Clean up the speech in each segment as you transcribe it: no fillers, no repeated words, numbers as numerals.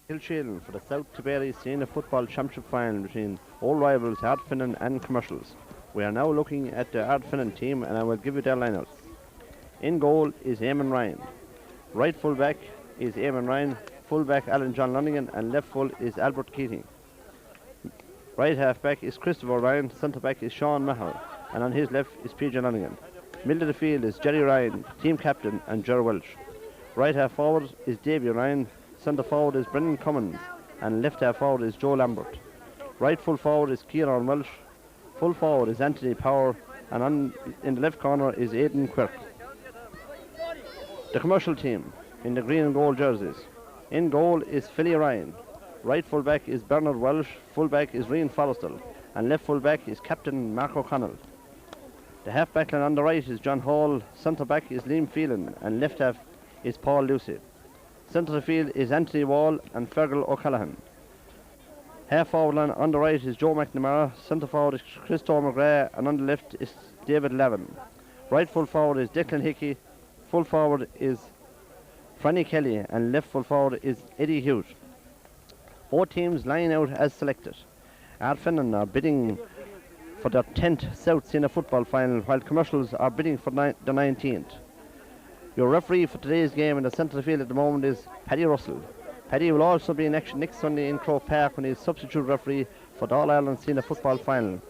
Kilsheelan for the South Tipperary Senior Football Championship final between old rivals Ardfinnan and Commercials. We are now looking at the Ardfinnan team and I will give you their lineups. In goal is Eamon Ryan. Right full back is Eamon Ryan, full back Alan John Lonigan and left full is Albert Keating. Right half back is Christopher Ryan, centre back is Sean Mahal and on his left is PJ Lonigan. Middle of the field is Jerry Ryan, team captain, and Ger Welch. Right half forward is Davy Ryan, centre forward is Brendan Cummins and left half forward is Joe Lambert. Right full forward is Kieran Welsh, full forward is Anthony Power and in the left corner is Aidan Quirk. The Commercial team in the green and gold jerseys. In goal is Philly Ryan. Right full back is Bernard Welsh, full back is Rian Forrestal and left full back is Captain Mark O'Connell. The half back line on the right is John Hall, centre back is Liam Phelan and left half is Paul Lucy. Centre of the field is Anthony Wall and Fergal O'Callaghan. Half forward line on the right is Joe McNamara, centre forward is Christo McGrath and on the left is David Levin. Right full forward is Declan Hickey, full forward is Franny Kelly and left full forward is Eddie Hughes. Both teams line out as selected. Ardfinnan are bidding for their 10th South Senior Football Final while Commercials are bidding for the 19th. Your referee for today's game in the centre of the field at the moment is Paddy Russell. Paddy will also be in action next Sunday in Croke Park when he is substitute referee for the All-Ireland Senior Football Final.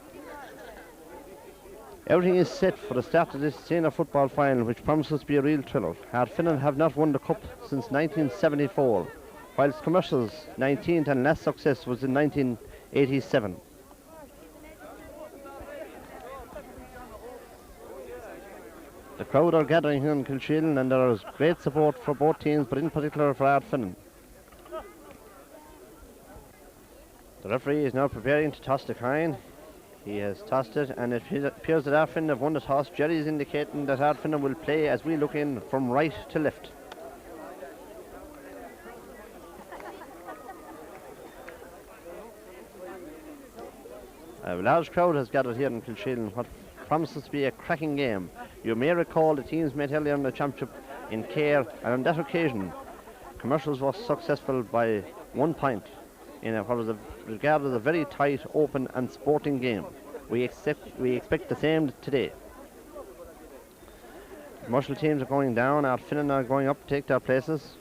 Everything is set for the start of this Senior Football Final, which promises to be a real thriller. Ardfinnan have not won the cup since 1974, whilst Commercials' 19th and last success was in 1987. The crowd are gathering here in Kilsheelan and there is great support for both teams, but in particular for Ardfinnan. The referee is now preparing to toss the coin. He has tossed it and it appears that Ardfinnan have won the toss. Jerry is indicating that Ardfinnan will play as we look in from right to left. A large crowd has gathered here in Kilsheelan, what promises to be a cracking game. You may recall the teams met earlier in the championship in Care, and on that occasion Commercials was successful by 1 point in what was regarded as a very tight, open and sporting game. We expect the same today. Commercial teams are going down, Ardfinnan are going up to take their places,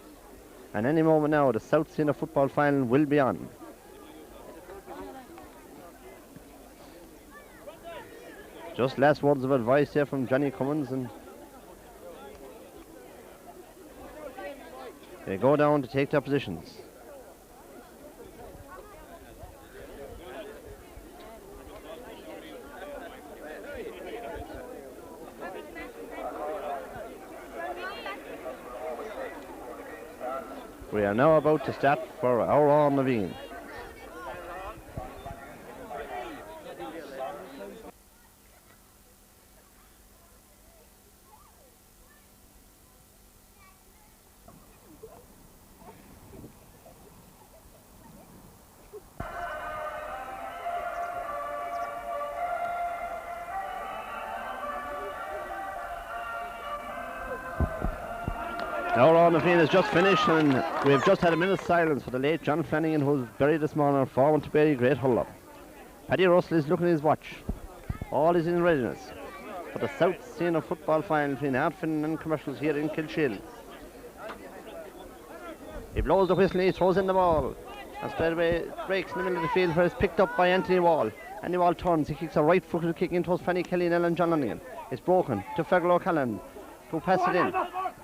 and any moment now the South Senior Football Final will be on. Just last words of advice here from Johnny Cummins, and they go down to take their positions. We are now about to start for our own Naveen. Our round of play has just finished and we've just had a minute's silence for the late John Flanagan, who was buried this morning for to bury great Hull. Paddy Russell is looking at his watch. All is in readiness for the South Senior Football Final between Ardfinnan and Commercials here in Kilsheelan. He blows the whistle and he throws in the ball. And straight away breaks in the middle of the field where it's picked up by Anthony Wall. Anthony Wall turns, he kicks a right-footed kick in towards Fanny Kelly and Ellen John Lonigan. It's broken to Fergal O'Callaghan, who passes it in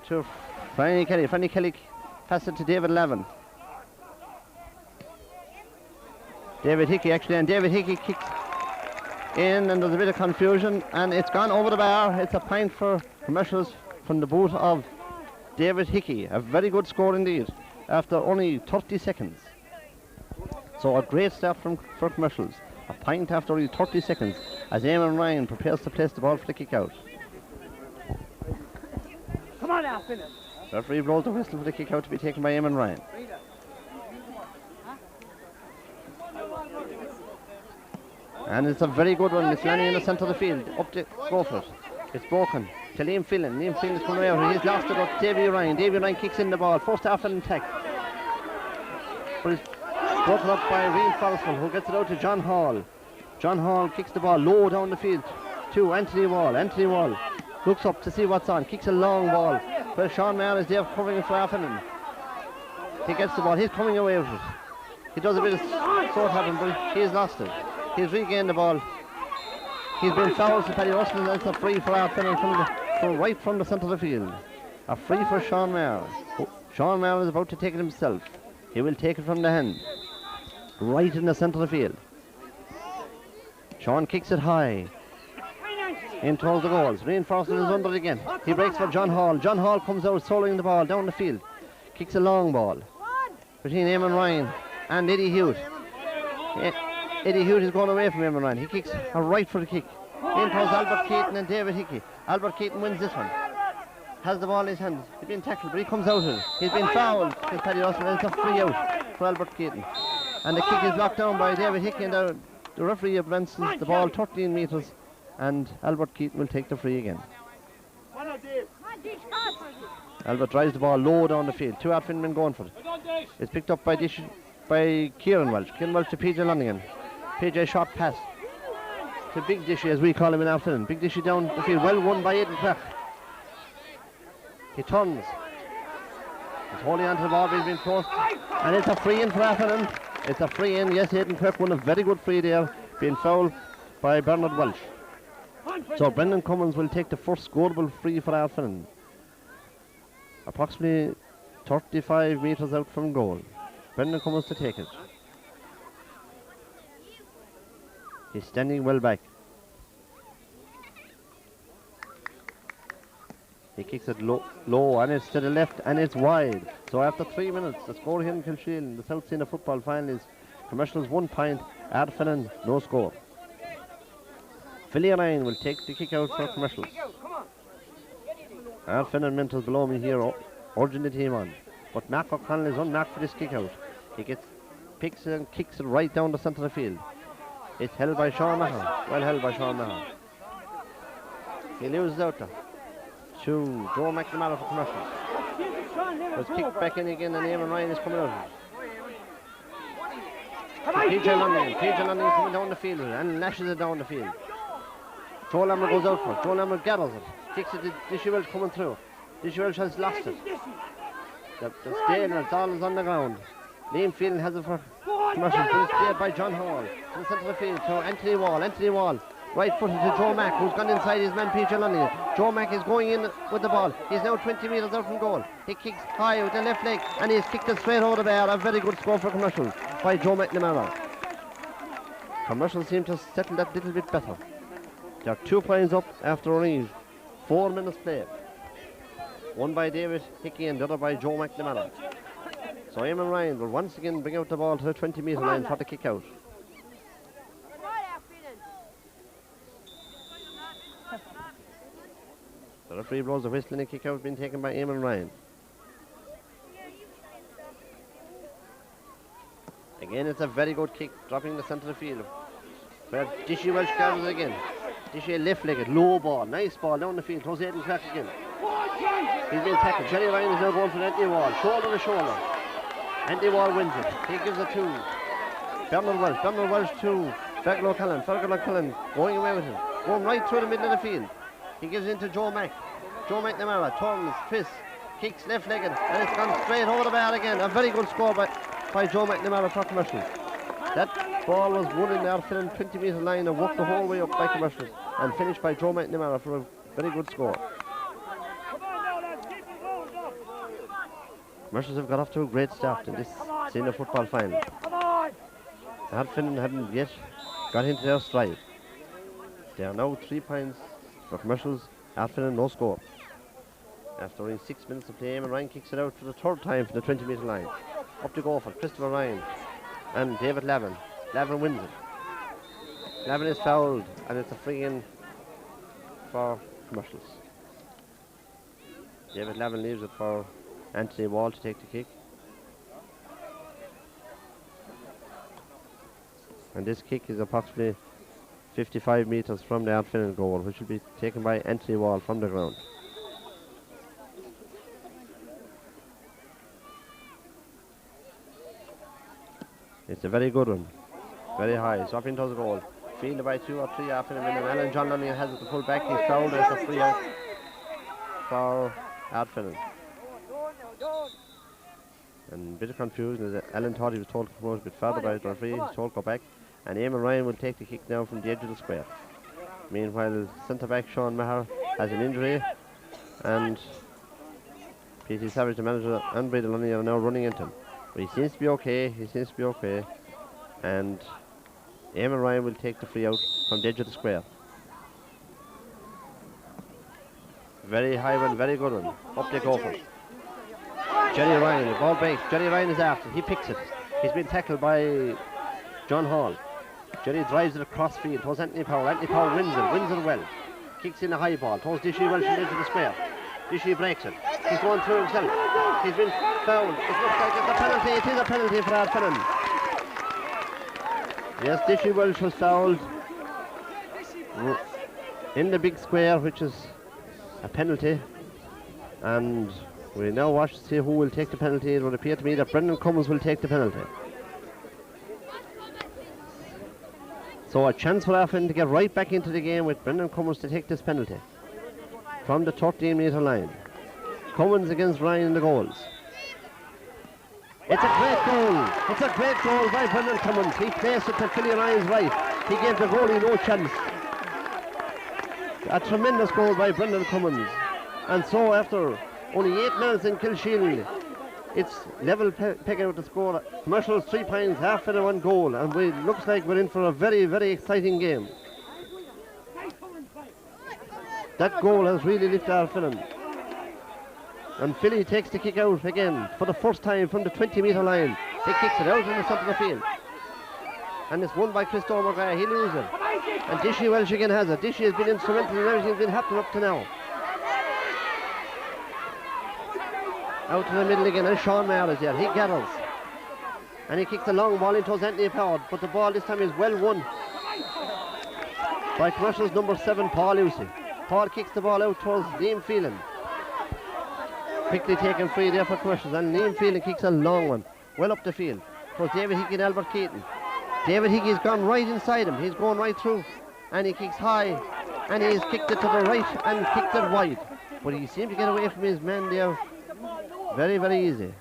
to Franny Kelly. Franny Kelly passes it to David Levin. David Hickey actually, and David Hickey kicks in and there's a bit of confusion and it's gone over the bar. It's a point for Commercials from the boot of David Hickey. A very good score indeed after only 30 seconds. So a great start for Commercials. A point after only 30 seconds as Eamon Ryan prepares to place the ball for the kick out. Come on now, finish. Referee blows the whistle for the kick out to be taken by Eamon Ryan. And it's a very good one. It's landing in the centre of the field. Up to go for it. It's broken to Liam Phelan. Liam Phelan is coming out. He's lost it up to Davy Ryan. Davy Ryan kicks in the ball. First half an attack. but it's broken up by Rian Forrestal, who gets it out to John Hall. John Hall kicks the ball low down the field to Anthony Wall. Anthony Wall looks up to see what's on, kicks a long ball, but Sean Maher is there covering it for Ardfinnan. He gets the ball, he's coming away with it. He does a bit of sort happen, but he's lost it. He's regained the ball. He's been fouled to Paddy Russell, and it's a free for Ardfinnan from right from the centre of the field. A free for Sean Maher. Sean Maher is about to take it himself. He will take it from the hand, right in the centre of the field. Sean kicks it high in towards the goals. Rian Forrestal is under it again. He breaks for John Hall. John Hall comes out soloing the ball down the field. Kicks a long ball between Eamon Ryan and Eddie Hewitt. Eddie Hewitt is going away from Eamon Ryan. He kicks a right for the kick in towards Albert Keaton and David Hickey. Albert Keaton wins this one. Has the ball in his hands. He's been tackled, but he comes out of it. He's been fouled by Paddy Russell, and it's a free out for Albert Keaton. And the kick is blocked down by David Hickey, and the referee advances the ball 13 metres, and Albert Keaton will take the free again. Albert drives the ball low down the field. 2 Ardfinnan men going for it. It's picked up by Kieran Welch. Kieran Welch to PJ Lonigan. PJ short pass to Big Dishy, as we call him in Ardfinnan. Big Dishy down the field. Well won by Aidan Clark. He turns. He's holding on to the ball, but he's been close. And it's a free in for Ardfinnan. It's a free in. Yes, Aidan Kirk won a very good free there, being fouled by Bernard Welsh. So Brendan Cummins will take the first scoreable free for Ardfinnan. Approximately 35 metres out from goal. Brendan Cummins to take it. He's standing well back. He kicks it low, and it's to the left, and it's wide. So after 3 minutes, the score here in Kilsheal in the South Senior Football Final is Commercials 1 point, Ardfinnan no score. Philly Ryan will take the kick out for Commercials. Ardfinnan mentors below me here urging the team on. But Mark O'Connell is unmarked for this kick out. He picks it and kicks it right down the centre of the field. It's held by Sean Maher. Well held by Sean Maher. He loses out there to Joe McNamara for Commercials. It's kicked back in again, and Eamon Ryan is coming out. PJ London. PJ London is coming down the field and lashes it down the field. Joe Lammer goes out for it. Joe Lammer gathers it. Kicks it to Dishy Welch coming through. Dishy Welch has lost it. The Stainer, it's all is on the ground. Liam Phelan has it for Commercials, but it's played by John Hall. To the centre of the field to Anthony Wall. Anthony Wall, right footed to Joe Mack, who's gone inside his man PJ London. Joe Mack is going in with the ball. He's now 20 metres out from goal. He kicks high with the left leg, and he's kicked it straight over the bar. A very good score for Commercials by Joe McNamara. Commercials seem to settle that little bit better. They're 2 points up after only 4 minutes played. One by David Hickey and the other by Joe McNamara. So Eamon Ryan will once again bring out the ball to the 20-metre line for the kick out. The referee blows the whistle, and a kick out being taken by Eamon Ryan. Again, it's a very good kick, dropping the centre of the field. Where Dishy Welch gathers again. Dishy left-legged, low ball, nice ball down the field, towards Aidan Clark again. He's been tackled. Jerry Ryan is now going for Anthony Wall, shoulder to shoulder. Anthony Wall wins it. He gives it to Bernard Welch. Bernard Welch to Fergal O'Callaghan. Fergal O'Callaghan going away with him, going right through the middle of the field. He gives it to Joe Mack. Joe McNamara turns, twists, kicks left-legged, and it's gone straight over the bar again. A very good score by Joe McNamara for Commercials. That ball was won in the Ardfinnan 20-metre line and worked the whole way up by Commercials, and finished by Joe McNamara for a very good score. Commercials have got off to a great start in this senior football final. Ardfinnan hadn't yet got into their stride. They are now 3 points for Commercials, Ardfinnan no score. After only 6 minutes of play, Eamon Ryan kicks it out for the 3rd time from the 20-metre line. Up to go for Christopher Ryan and David Lavin. Lavin wins it. Lavin is fouled, and it's a free in for Commercials. David Lavin leaves it for Anthony Wall to take the kick. And this kick is approximately 55 metres from the Ardfinnan goal, which will be taken by Anthony Wall from the ground. It's a very good one. Very high. It's up into the goal. Fielded by 2 or 3 after a minute. Alan John Lunning has it to pull back. He's fouled. It's a free out for Ardfinnan. And a bit of confusion as Alan thought he was told to come out a bit further by the referee. He's told to go back. And Eamon Ryan will take the kick now from the edge of the square. Meanwhile, centre back Sean Maher has an injury. And P.T. Savage, the manager, and Brady Lunny are now running into him. But he seems to be okay. And Eamon Ryan will take the free out from the edge of the square. Very high one, very good one. Up they go for it. Jerry Ryan, the ball breaks. Jerry Ryan is after. He picks it. He's been tackled by John Hall. Jerry drives it across field towards Anthony Power. Anthony Power wins it well. Kicks in a high ball towards Dishy Welsh into the square. Dishy breaks it. He's going through himself. He's been fouled. It looks like it's a penalty. It is a penalty for Ardfinnan. Yes, Dishy Welsh was fouled in the big square, which is a penalty. And we now watch to see who will take the penalty. It would appear to me that Brendan Cummins will take the penalty. So a chance for Ardfinnan to get right back into the game with Brendan Cummins to take this penalty from the 13-metre line. Cummins against Ryan in the goals. It's a great goal. It's a great goal by Brendan Cummins. He placed it to Philly Ryan's right. He gave the goalie no chance. A tremendous goal by Brendan Cummins. And so after only 8 minutes in Kilsheely, it's level peg out the score. Commercials 3 points, Ardfinnan 1 goal, and it looks like we're in for a very, very exciting game. That goal has really lifted Ardfinnan. And Philly takes the kick out again for the first time from the 20-metre line. He kicks it out in the centre of the field. And it's won by Christo McGrath. He loses it. And Dishy Welsh again has it. Dishy has been instrumental in everything that's been happening up to now. Out to the middle again, and Sean Maher is there. He gathers. And he kicks a long ball into Anthony Power, but the ball this time is well won by Commercials number 7, Paul Lucy. Paul kicks the ball out towards Liam Phelan. Quickly taken free there for Commercials, and Liam Phelan kicks a long one, well up the field, towards David Hickey and Albert Keaton. David Hickey's gone right inside him. He's going right through, and he kicks high, and he's kicked it to the right and kicked it wide. But he seemed to get away from his man there very, very easy.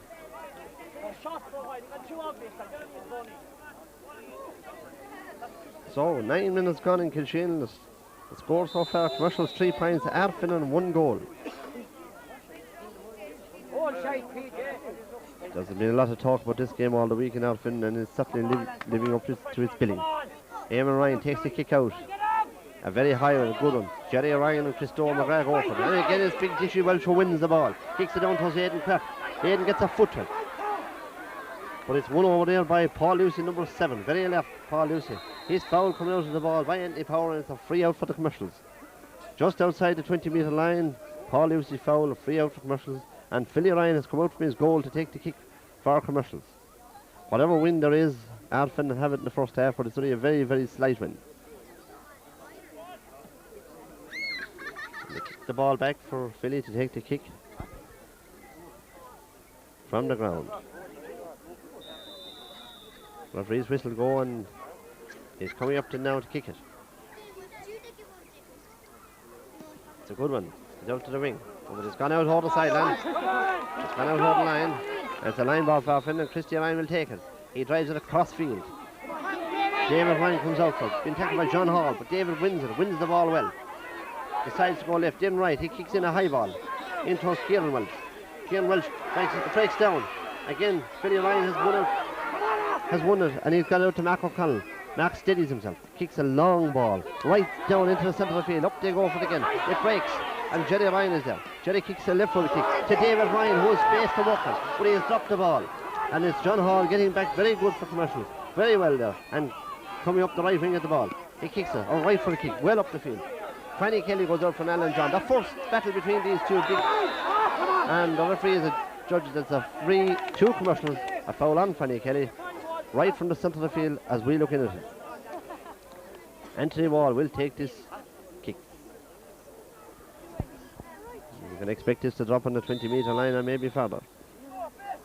So 9 minutes gone in Kilsheely. The score so far: Commercials 3 points, Ardfinnan 1 goal. There's been a lot of talk about this game all the week in Ardfinnan, and it's certainly living up to its billing. Eamon Ryan takes the kick out. A very high one, a good one. Jerry Ryan and Christo McGrath go for it. And again it's big Dishy Welsh who wins the ball. Kicks it down towards Aidan Craft. Aidan gets a foot to it. But it's won over there by Paul Lucy, number 7. Very left, Paul Lucy. He's fouled coming out of the ball by Anthony Power, and it's a free out for the Commercials. Just outside the 20-metre line, Paul Lucy foul, a free out for Commercials. And Philly Ryan has come out from his goal to take the kick for Commercials. Whatever win there is, Ardfinnan have it in the first half, but it's only a very, very slight win. The ball back for Philly to take the kick from the ground. Referee's whistle go, and he's coming up to now to kick it. It's a good one. It's out to the wing, but it's gone out over the sideline. It's gone out over the line. And it's a line ball for Ardfinnan, and Christian Ryan will take it. He drives it across field. David Ryan comes out for it. Been tackled by John Hall, but David wins it. Wins the ball well. Decides to go left, then right. He kicks in a high ball in towards Kieran Welsh. Kieran Welsh breaks down. Again, Philly Ryan has won it, and he's got out to Mark O'Connell. Mark steadies himself, kicks a long ball right down into the centre of the field. Up they go for it again. It breaks, and Jerry Ryan is there. Jerry kicks a left foot kick to David Ryan, who has space to work on, but he has dropped the ball. And it's John Hall getting back very good for Commercials. Very well there, and coming up the right wing of the ball. He kicks it, or right for the kick, well up the field. Fanny Kelly goes out from Alan John. The first battle between these two big, and the referee is a judge that's a free, 2 Commercials, a foul on Fanny Kelly, right from the centre of the field as we look in at it. Anthony Wall will take this kick. You can expect this to drop on the 20-metre line and maybe further.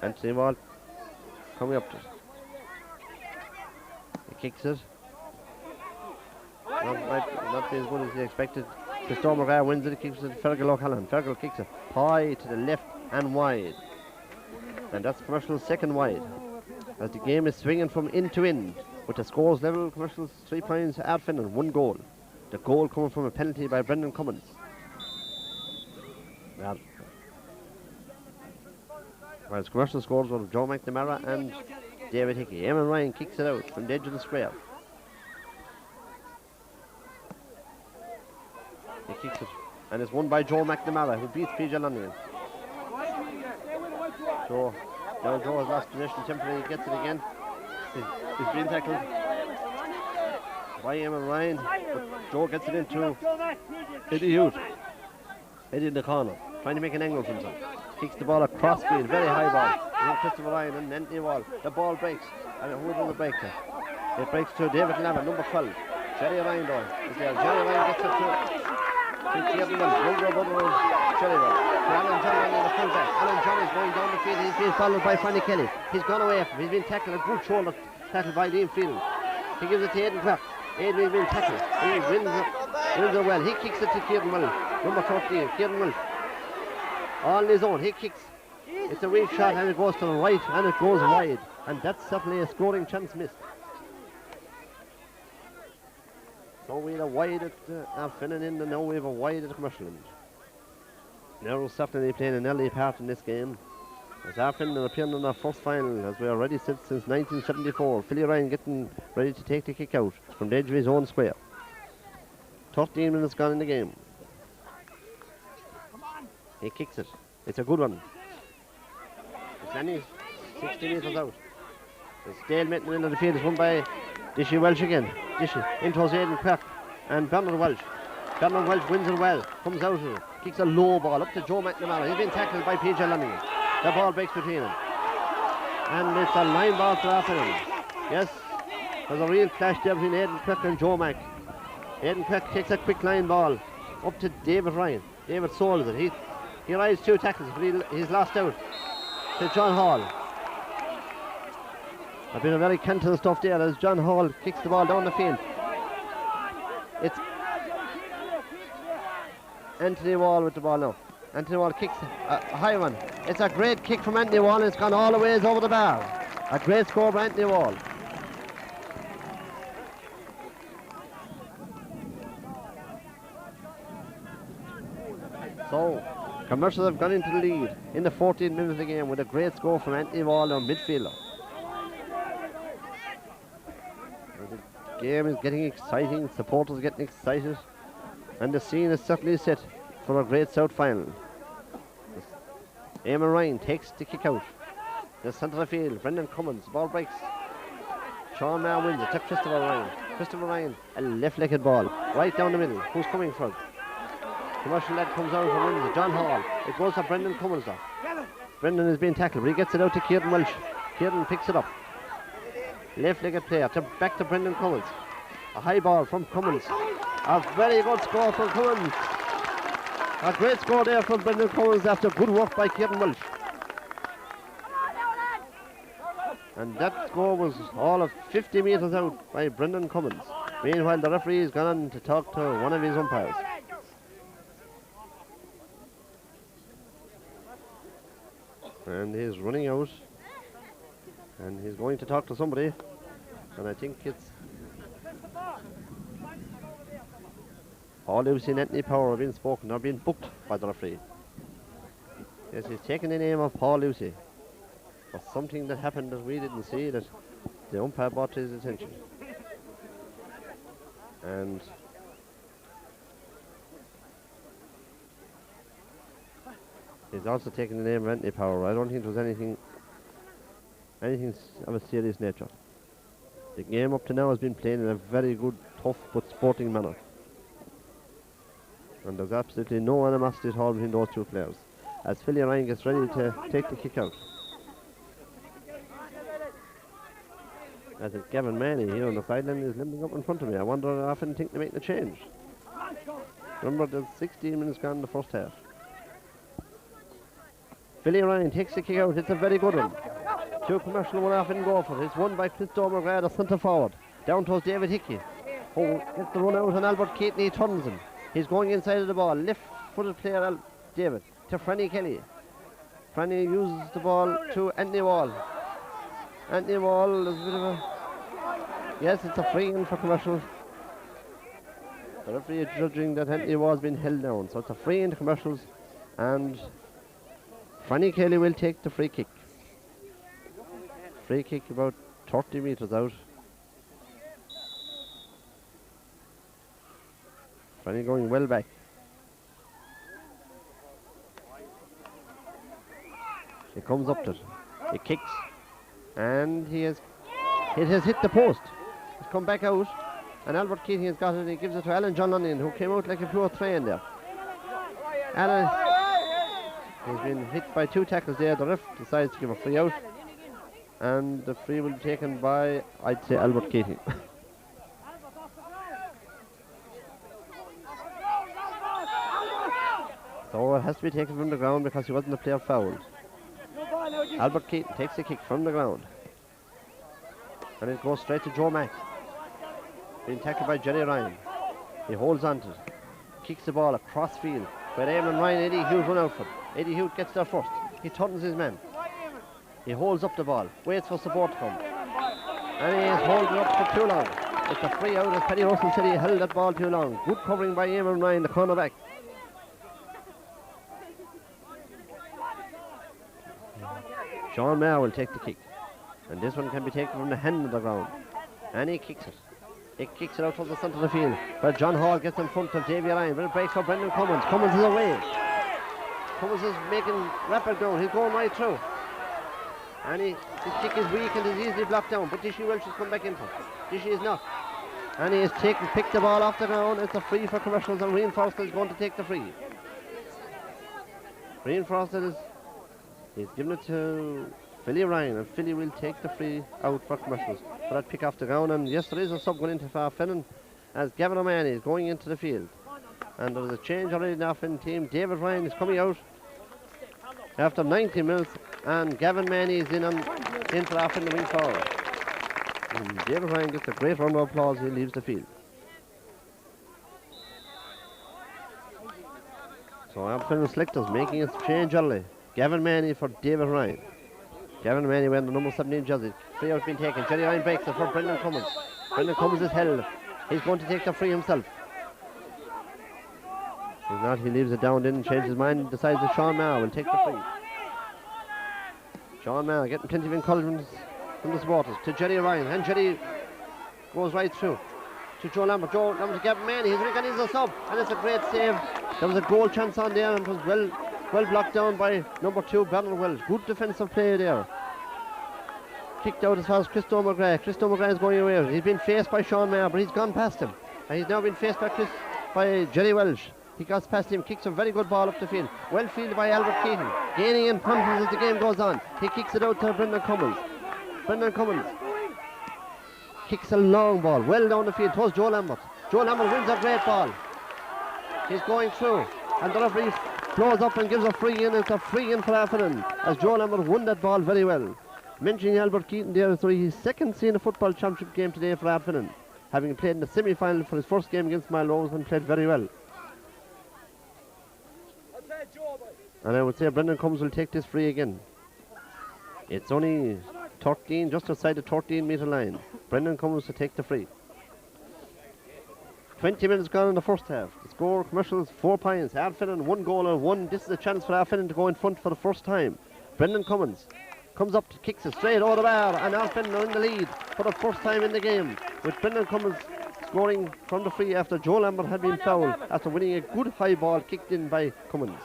Anthony Wall coming up to it. kicks it. Not be as good as he expected. Christopher McGrath wins it, he kicks it. Fergal O'Callaghan. Fergal kicks it high to the left and wide. And that's Commercial's second wide. As the game is swinging from end to end. With the scores level, Commercial's 3 points, Ardfinnan 1 goal. The goal coming from a penalty by Brendan Cummins. Whereas Commercial scores were Joe McNamara and David Hickey. Eamon Ryan kicks it out from the edge of the square. He kicks it and it's won by Joe McNamara, who beats PJ London. Joe has lost possession temporarily. He gets it again. He's been tackled by Eamon Ryan, but Joe gets it into Eddie Hughes. Eddie in the corner, trying to make an angle for himself. Kicks the ball across field, very high ball. Christopher Ryan and Anthony Wall. The ball breaks. And who does it break to? It breaks to David Lava, number 12. Jerry Ryan though is there. Jerry Ryan gets it to Kieran Mills. Jerry Ryan. Alan John in the fullback. Alan John is going down the field. He's being followed by Fanny Kelly. He's gone away from him. He's been tackled. A good shoulder tackle by Liam Field. He gives it to Aidan Clark. Aidan has been tackled. He wins it well. He kicks it to Kieran Mills. Number 14, Kieran Mills. All on his own. He kicks. It's a weak shot and it goes to the right and it goes wide. And that's certainly a scoring chance missed. So we have a wide at Ardfinnan end and now we have a wide at Commercial end. Narrow certainly playing an early part in this game. As Ardfinnan are appearing in their first final, as we are ready since 1974. Philly Ryan getting ready to take the kick out from the edge of his own square. 13 minutes gone in the game. He kicks it. It's a good one. It's only 60 metres out. The stalemate in the middle of the field is won by Dishy Welsh again. Dishy into Aidan Clark and Bernard Welsh. Bernard Welsh wins it well, comes out of it, kicks a low ball up to Joe McNamara. He's been tackled by PJ Lanigan. The ball breaks between them. And it's a line ball for Ardfinnan. Yes, there's a real clash there between Aidan Clark and Joe Mac. Aidan Clark takes a quick line ball up to David Ryan. David sold it. He rides 2 tackles, but he's lost out to John Hall. I've been a very canton stuff there as John Hall kicks the ball down the field. It's Anthony Wall with the ball now. Anthony Wall kicks a high one. It's a great kick from Anthony Wall and it's gone all the ways over the bar. A great score by Anthony Wall. So, Commercials have gone into the lead in the 14th minute of the game with a great score from Anthony Wall, their midfielder. The game is getting exciting, supporters are getting excited, and the scene is certainly set for a great South final. Eamon Ryan takes the kick out. The centre of the field, Brendan Cummins, ball breaks. Sean Maher wins it to Christopher Ryan. Christopher Ryan, a left-legged ball, right down the middle. Who's coming for it? Commercial lad comes out and wins it. John Hall. It goes to Brendan Cummins though. Brendan is being tackled, but he gets it out to Kieran Welsh. Kieran picks it up. Left-legged player back to Brendan Cummins. A high ball from Cummins. A very good score from Cummins. A great score there from Brendan Cummins after good work by Kieran Welsh. And that score was all of 50 metres out by Brendan Cummins. Meanwhile, the referee has gone on to talk to one of his umpires. And he's running out. And he's going to talk to somebody. And I think it's Paul Lucy and Anthony Power have been spoken, are being booked by the referee. Yes, he's taken the name of Paul Lucy for something that happened that we didn't see, that the umpire brought to his attention. And he's also taken the name of Anthony Power. I don't think there was anything of a serious nature. The game up to now has been played in a very good, tough but sporting manner. And there's absolutely no animosity at all between those two players. As Philly Ryan gets ready to take the kick out. As it's Gavin Manny here on the sideline is limping up in front of me. I wonder I often think they make the change. Remember, there's 16 minutes gone in the first half. Philly Ryan takes the kick out. It's a very good one. Two Commercial will often go for it. It's won by Christopher McGrath, the centre forward. Down towards David Hickey. Oh, gets the run out on Albert Keaton. He turns him. He's going inside of the ball. Left-footed player, David, to Franny Kelly. Franny uses the ball to Anthony Wall. Anthony Wall, there's a bit of a... Yes, it's a free in for Commercials. The referee is judging that Anthony Wall's been held down. So it's a free in to Commercials. And Franny Kelly will take the free kick. Free kick about 30 metres out. Franny going well back. He comes up to it. He kicks. And it has hit the post. It's come back out. And Albert Keating has got it. He gives it to Alan John Lunyon, who came out like a pure train there. Alan has been hit by 2 tackles there. The ref decides to give a free out. And the free will be taken by, I'd say, Albert Keating. So it has to be taken from the ground because he wasn't a player fouled. Albert Keating takes the kick from the ground. And it goes straight to Joe Mack. Being tackled by Jerry Ryan. He holds on to it. Kicks the ball across field. Where Eamon Ryan, Eddie Hughes run out for it. Eddie Hughes gets there first. He turns his man. He holds up the ball. Waits for support to come. And he has held it up for too long. It's a free out as Paddy Russell said he held that ball too long. Good covering by Eamon Ryan, the cornerback. Sean Maher will take the kick. And this one can be taken from the hand of the ground. And he kicks it. He kicks it out towards the centre of the field. Where John Hall gets in front of Davy Ryan. But it breaks for Brendan Cummins. Cummins is away. Cummins is making rapid down. He's going right through. And his kick is weak and is easily blocked down. But Dishy Welch has come back in for it. Dishy is not. And he has picked the ball off the ground. It's a free for Commercials, and Reinforced is going to take the free. Reinforced he's given it to Philly Ryan, and Philly will take the free out for Commercials for that pick off the ground. And yes, there is a sub going into Ardfinnan as Gavin O'Mahony is going into the field. And there's a change already in the Ardfinnan team. David Ryan is coming out after 90 minutes, and Gavin Manny is into Ardfinnan wing forward. And David Ryan gets a great round of applause. He leaves the field. So Ardfinnan selectors making a change early. Gavin Manny for David Ryan. Gavin Manny wearing the number 17 jersey. Free out been taken. Jerry Ryan breaks it for Brendan Cummins. Brendan Cummins is held. He's going to take the free himself. If not, he leaves it down, didn't change his mind, decides that Sean Maher will take the free. Sean Maher getting plenty of encouragement from the supporters to Jerry Ryan, and Jerry goes right through to Joe Lambert. Joe Lambert to Gavin Manny. He's recognized a sub, and it's a great save. There was a goal chance on there, and it was well blocked down by number 2 Bernard Wells. Good defensive play there. Kicked out as far as Christo McGrath. Christo McGrath is going away. He's been faced by Sean Maher, but he's gone past him, and he's now been faced by Jerry Welsh. He goes past him, kicks a very good ball up the field. Well fielded by Albert Keating. Gaining in confidence as the game goes on. He kicks it out to Brendan Cummins. Brendan Cummins kicks a long ball well down the field towards Joe Lambert. Joe Lambert wins a great ball. He's going through, and the referee blows up and gives a free in. It's a free in for Ardfinnan as Joe Lambert won that ball very well. Mentioning Albert Keating there, so his second senior football championship game today for Ardfinnan, having played in the semi-final for his first game against Malone and played very well. And I would say Brendan Cummins will take this free again. It's only 13, just outside the 13-metre line. Brendan Cummins to take the free. 20 minutes gone in the first half. The score, Commercials 4 points. Ardfinnan 1 goal and 1. This is a chance for Ardfinnan to go in front for the first time. Brendan Cummins comes up, kicks it straight over the bar, and Ardfinnan are in the lead for the first time in the game, with Brendan Cummins scoring from the free after Joe Lambert had been fouled after winning a good high ball kicked in by Cummins.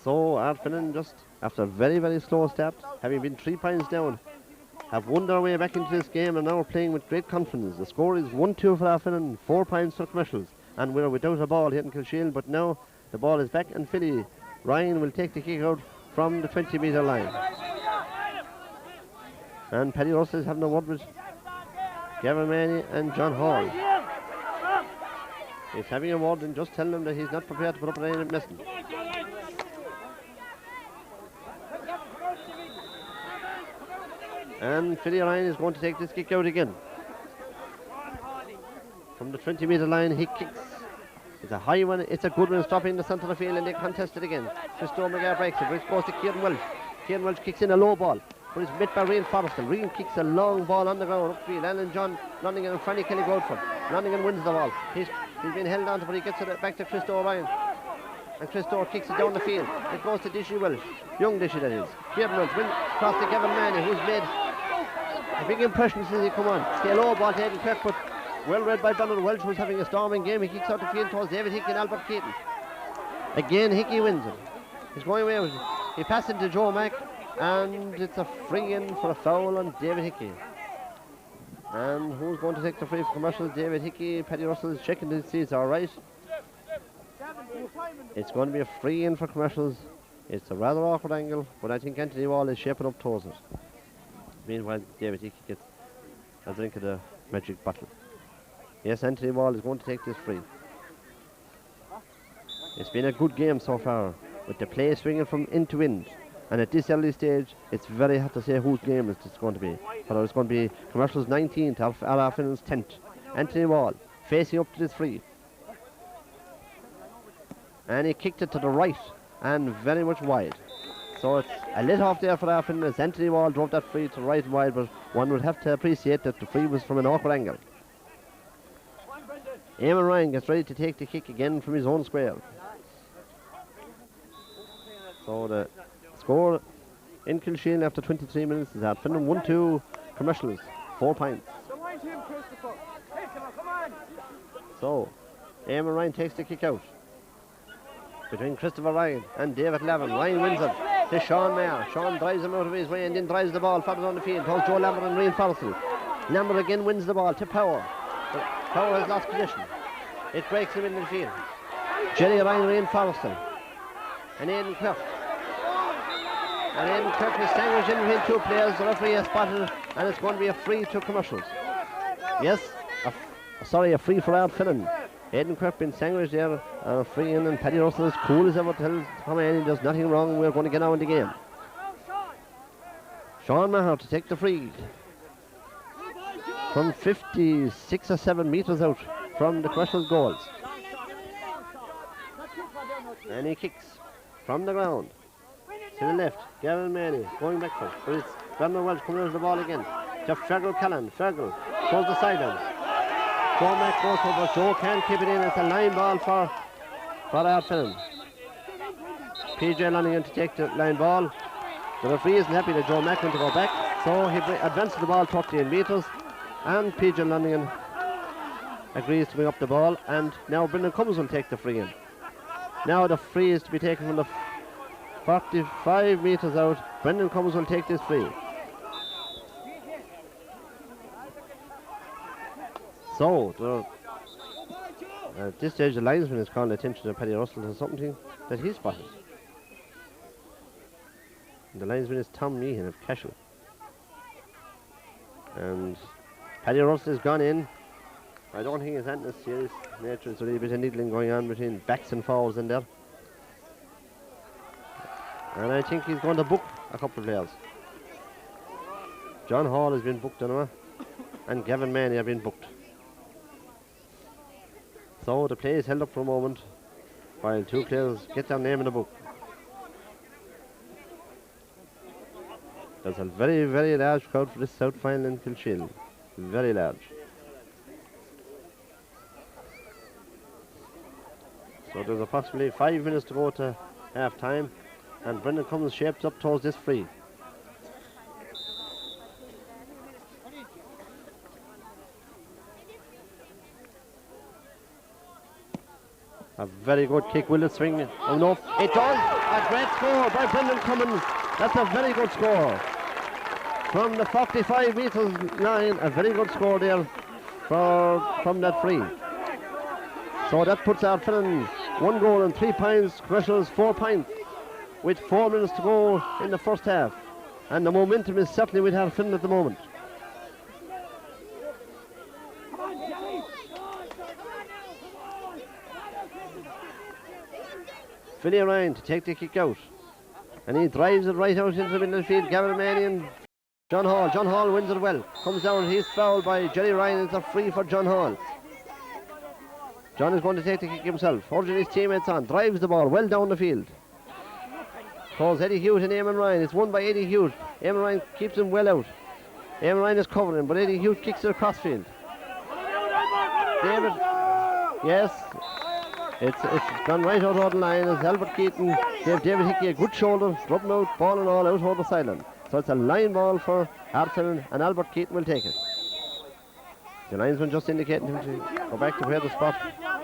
So Ardfinnan, just after a very, very slow start, having been 3 points down, have won their way back into this game and now are playing with great confidence. The score is 1-2 for Ardfinnan, 4 points for Commercials, and we're without a ball here in Kilshiel, but now the ball is back, and Philly Ryan will take the kick out from the 20-metre line. And Paddy Russell is having a word with Gavin Manny and John Hall. He's having a word and just telling them that he's not prepared to put up an end message. And Philly Ryan is going to take this kick out again. From the 20-metre line, he kicks. It's a high one, it's a good one, stopping in the centre of the field, and they contest it again. Christo McGarr breaks it, which goes to Kieran Welsh. Kieran Welsh kicks in a low ball, but it's met by Rian Forrestal. Rian kicks a long ball on the ground upfield. Alan John London and Franny Kelly Goldford. London wins the ball. He's been held on to, but he gets it back to Christo O'Ryan. And Christo kicks it down the field. It goes to Dishy Welsh. Young Dishy, that is. Kieran Welsh wins across to Gavin Manny, who's made a big impression since he come on. It's a low ball to Aidan Kirk, but well read by Donald Welch, who's having a storming game. He kicks out the field towards David Hickey and Albert Keaton. Again, Hickey wins it. He's going away with it. He passes it to Joe Mack, and it's a free in for a foul on David Hickey. And who's going to take the free for Commercials? David Hickey. Paddy Russell is checking to see it's all right. It's going to be a free in for Commercials. It's a rather awkward angle, but I think Anthony Wall is shaping up towards it. Meanwhile, David Hickey gets a drink of the magic bottle. Yes, Anthony Wall is going to take this free. It's been a good game so far, with the play swinging from end to end. And at this early stage, it's very hard to say whose game it's going to be. But it's going to be Commercials 19th, Ardfinnan's 10th. Anthony Wall facing up to this free. And he kicked it to the right and very much wide. So it's a lit off there for Ardfinnan as Anthony Wall drove that free to right and wide, but one would have to appreciate that the free was from an awkward angle. Eamon Ryan gets ready to take the kick again from his own square. So the score in Kilshean after 23 minutes is Ardfinnan 1-2, Commercials 4 points. So Eamon Ryan takes the kick out between Christopher Ryan and David Lavin. Ryan wins it to Sean Mayer. Sean drives him out of his way and then drives the ball further down the field towards Joe Lambert and Rian Forrestal. Lambert again wins the ball to Power. Power has lost position. It breaks him in the field. Jerry Ryan, Rian Forrestal, and Aidan Kirk. And Aidan Kirk is sandwiched in between two players. The referee has spotted it, and it's going to be a free to Commercials. Yes, a free for Ardfinnan. Aidan Kirk been sandwiched there, and a free in, and Paddy Russell is cool as ever, tells Tom Annie there's nothing wrong, we're going to get on with the game. Sean Maher to take the free from 56 or 7 metres out from the Commercials goals. And he kicks from the ground to the left. Gavin Maney going back for it, but it's Bernard Welch coming out of the ball again to Fergal Callan. Fergal goes the sideline. Joe Mack goes for, but Joe can't keep it in. It's a line ball for Ardfinnan. PJ Lanigan to take the line ball. The referee isn't happy that Joe Mack went to go back, so he advances the ball 38 metres, and PJ Lanigan agrees to bring up the ball, and now Brendan Cummins will take the free in. Now the free is to be taken from the 45 metres out. Brendan Cummins will take this free. So, at this stage the linesman is calling attention to Paddy Russell to something that he spotted. The linesman is Tom Meehan of Cashel. And Paddy Russell has gone in. I don't think it's anything serious nature. There's a little bit of niggling going on between backs and forwards in there. And I think he's going to book a couple of players. John Hall has been booked anyway, and Gavin Maney have been booked. So the play is held up for a moment while two players get their name in the book. There's a very, very large crowd for this South final in Kilshean. Very large. So there's approximately 5 minutes to go to half time, and Brendan Cummins shapes up towards this free. A very good kick. Will it swing? Oh no, it does! A great score by Brendan Cummins. That's a very good score. From the 45 metres line, a very good score there from that free. So that puts Ardfinnan 1 goal and 3 points, Commercials 4 points, with 4 minutes to go in the first half. And the momentum is certainly with Ardfinnan at the moment. Philly Ryan to take the kick out, and he drives it right out into the middle of the field. Gavin Maney and John Hall. John Hall wins it well. Comes down. He's fouled by Jerry Ryan. It's a free for John Hall. John is going to take the kick himself. Urging his teammates on. Drives the ball well down the field. Calls Eddie Hughes and Eamon Ryan. It's won by Eddie Hughes. Eamon Ryan keeps him well out. Eamon Ryan is covering, but Eddie Hughes kicks it across field. David. Yes. It's gone right out of the line as Albert Keaton gave David Hickey a good shoulder. Drop him out, ball and all out over the sideline. So it's a line ball for Ardfinnan, and Albert Keaton will take it. The linesman just indicating him to go back to where the spot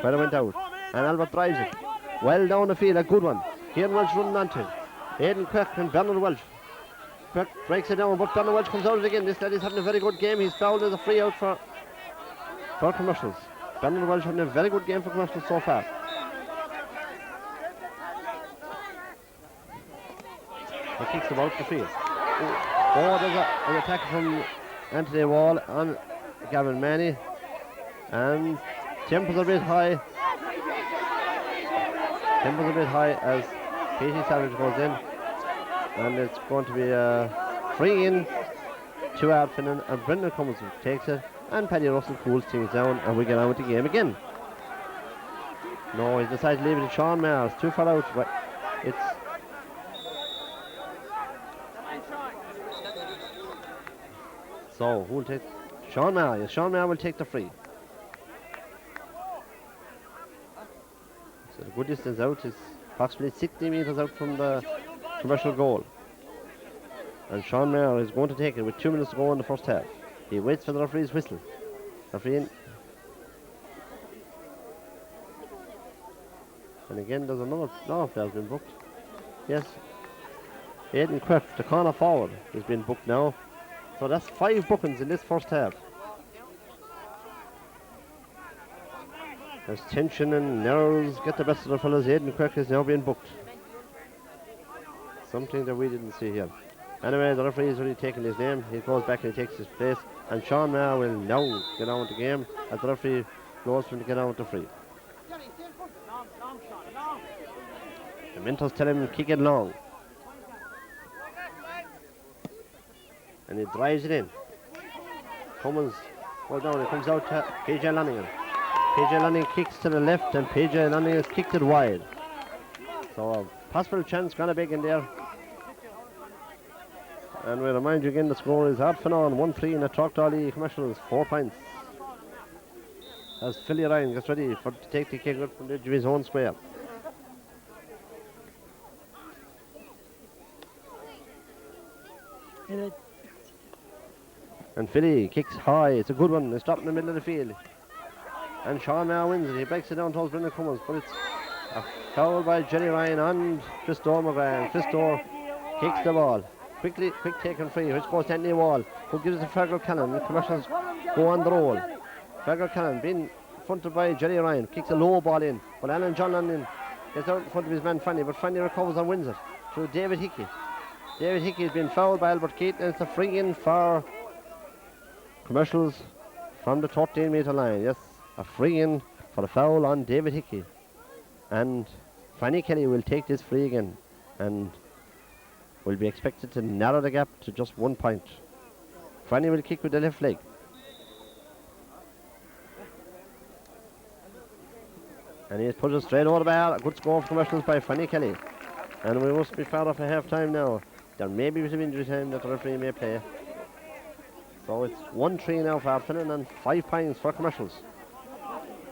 where it went out. And Albert drives it. Well down the field, a good one. Kieran Welch running onto it. Aidan Quirk and Bernard Welch. Quirk breaks it down, but Bernard Welch comes out again. This lad is having a very good game. He's fouled as a free out for Commercials. Bernard Welch having a very good game for Commercials so far. He kicks the ball up the field. Oh, there's an attack from Anthony Wall on Gavin Manny. And tempers a bit high. Tempers a bit high as Katie Savage goes in. And it's going to be a free in to Ardfinnan, and Brendan Cummins takes it, and Paddy Russell cools things down, and we get on with the game again. No, he's decided to leave it to Sean Maher. It's too far out. But it's so who will take Sean Maher? Yes, Sean Maher will take the free. So the good distance out is approximately 60 metres out from the commercial goal. And Sean Maher is going to take it with 2 minutes to go in the first half. He waits for the referee's whistle. Referee in. And again, there's another player's been booked. Yes. Aidan Quirk, the corner forward, has been booked now. So that's 5 bookings in this first half. As tension and nerves get the best of the fellas, Aidan Quirk is now being booked. Something that we didn't see here. Anyway, the referee is already taken his name. He goes back and he takes his place. And Sean Maher will now get on with the game as the referee blows for him to get on with the free. The mentors tell him to kick it long. And he drives it in. Cummins goes down, it comes out to PJ Lanningham. PJ Lanningham kicks to the left and PJ Lanningham has kicked it wide. So a possible chance gonna big in there. And we remind you again, the score is Ardfinnan 1-3 in the Trochdolly Commercials, 4 points. As Philly Ryan gets ready to take the kick out from the edge of his own square. And Philly kicks high, it's a good one, it's dropped in the middle of the field. And Sean Maher wins it, he breaks it down towards Brendan Cummins, but it's a foul by Jerry Ryan on Christo McGrath. Christo kicks the ball. Quick taken free, which goes to Anthony Wall, who gives it to Fergal Cannon. The Commercials go on the roll. Fergal Cannon being fronted by Jerry Ryan, kicks a low ball in, but Alan John London gets out in front of his man Fanny, but Fanny recovers and wins it through David Hickey. David Hickey has been fouled by Albert Keaton, and it's a free in for Commercials from the 13 metre line. Yes, a free in for the foul on David Hickey. And Fanny Kelly will take this free again and will be expected to narrow the gap to just 1 point. Fanny will kick with the left leg. And he has put it straight over the bar. A good score for Commercials by Fanny Kelly. And we must be far off a half time now. There may be some injury time that the referee may play. So it's 1-3 now for Ardfinnan and 5 points for Commercials.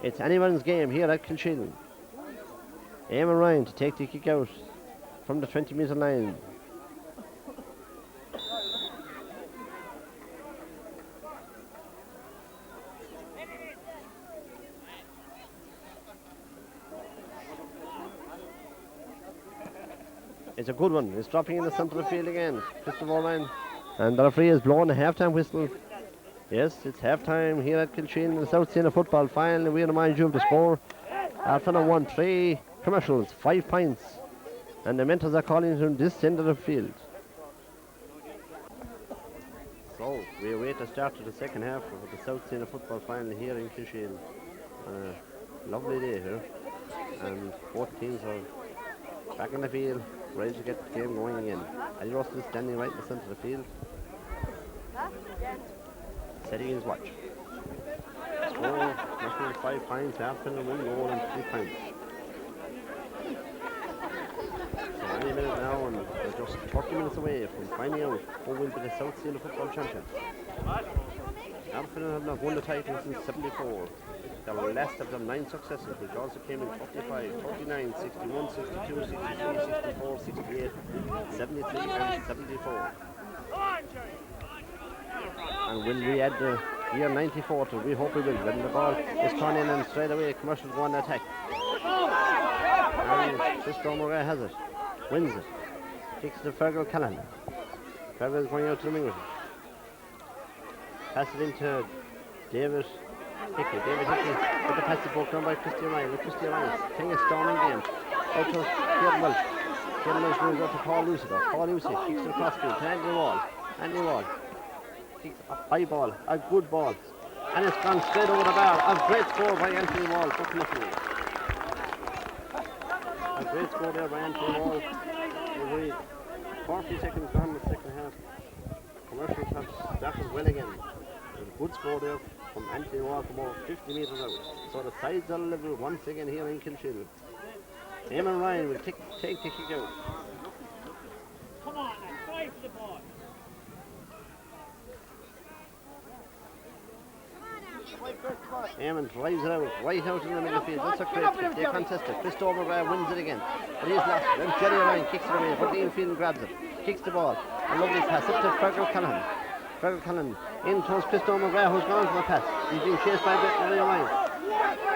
It's anyone's game here at Kilsheelan. Eamon Ryan to take the kick out from the 20 metre line. It's a good one. It's dropping in the centre of the field again. Christopher Ryan. And the referee has blown a half-time whistle. Yes, it's half-time here at Kilsheelan in the South Scene of Football. Finally, we remind you of the score. Ardfinnan 1-3. Commercials 5 points. And the mentors are calling from this end of the field. So, we await the start of the second half of the South Scene of Football final here in Kilsheelan. Lovely day here. And both teams are back in the field, ready to get the game going again. Ali Russell is standing right in the centre of the field. Setting his watch. Score, National 5 points, Ardfinnan 1 goal and 3 points. So any minute now, and they're just 30 minutes away from finding out who will be the South Senior Football Champion. Ardfinnan have not won the title since 74. The last of the 9 successes, which also came in 45, 49, 61, 62, 63, 64, 68, 73 and 74. And will we add the year 94 to? We hope we will. When the ball is turned in and straight away Commercials go on the attack. And Loughmore has it, wins it, kicks to Fergal Callahan. Fergal is going out to the wing with it. Pass it into David Hickey. David Hickey with the pass broken down by Christy Ryan. With Christy Ryan playing a storming game. Out to Kieran Welch. Kieran Welch moves out to Paul Lucy. Paul Lucy kicks to the cross field to Andy Wall. Andy Wall kicks a high ball, a good ball. And it's gone straight over the bar. A great score by Anthony Wall. A great score there by Anthony Wall. 40 seconds gone in the second half. Commercials have started well again. There's a good score there from Anthony Wall from about 50 metres out. So the sides are level once again here in Kilshill. Eamon Ryan will take the kick out. Come on, fight for the ball. Eamon drives it out, right out in the middle of the field. That's a great kick. They contest it. Christopher wins it again. But he's lost. Then Jerry Ryan kicks it away. But the infield grabs it. Kicks the ball. A lovely pass up to Fergal Callahan. Fergal Callahan in towards Christopher McGrath, who's gone for the pass. He's being chased by Jerry Ryan.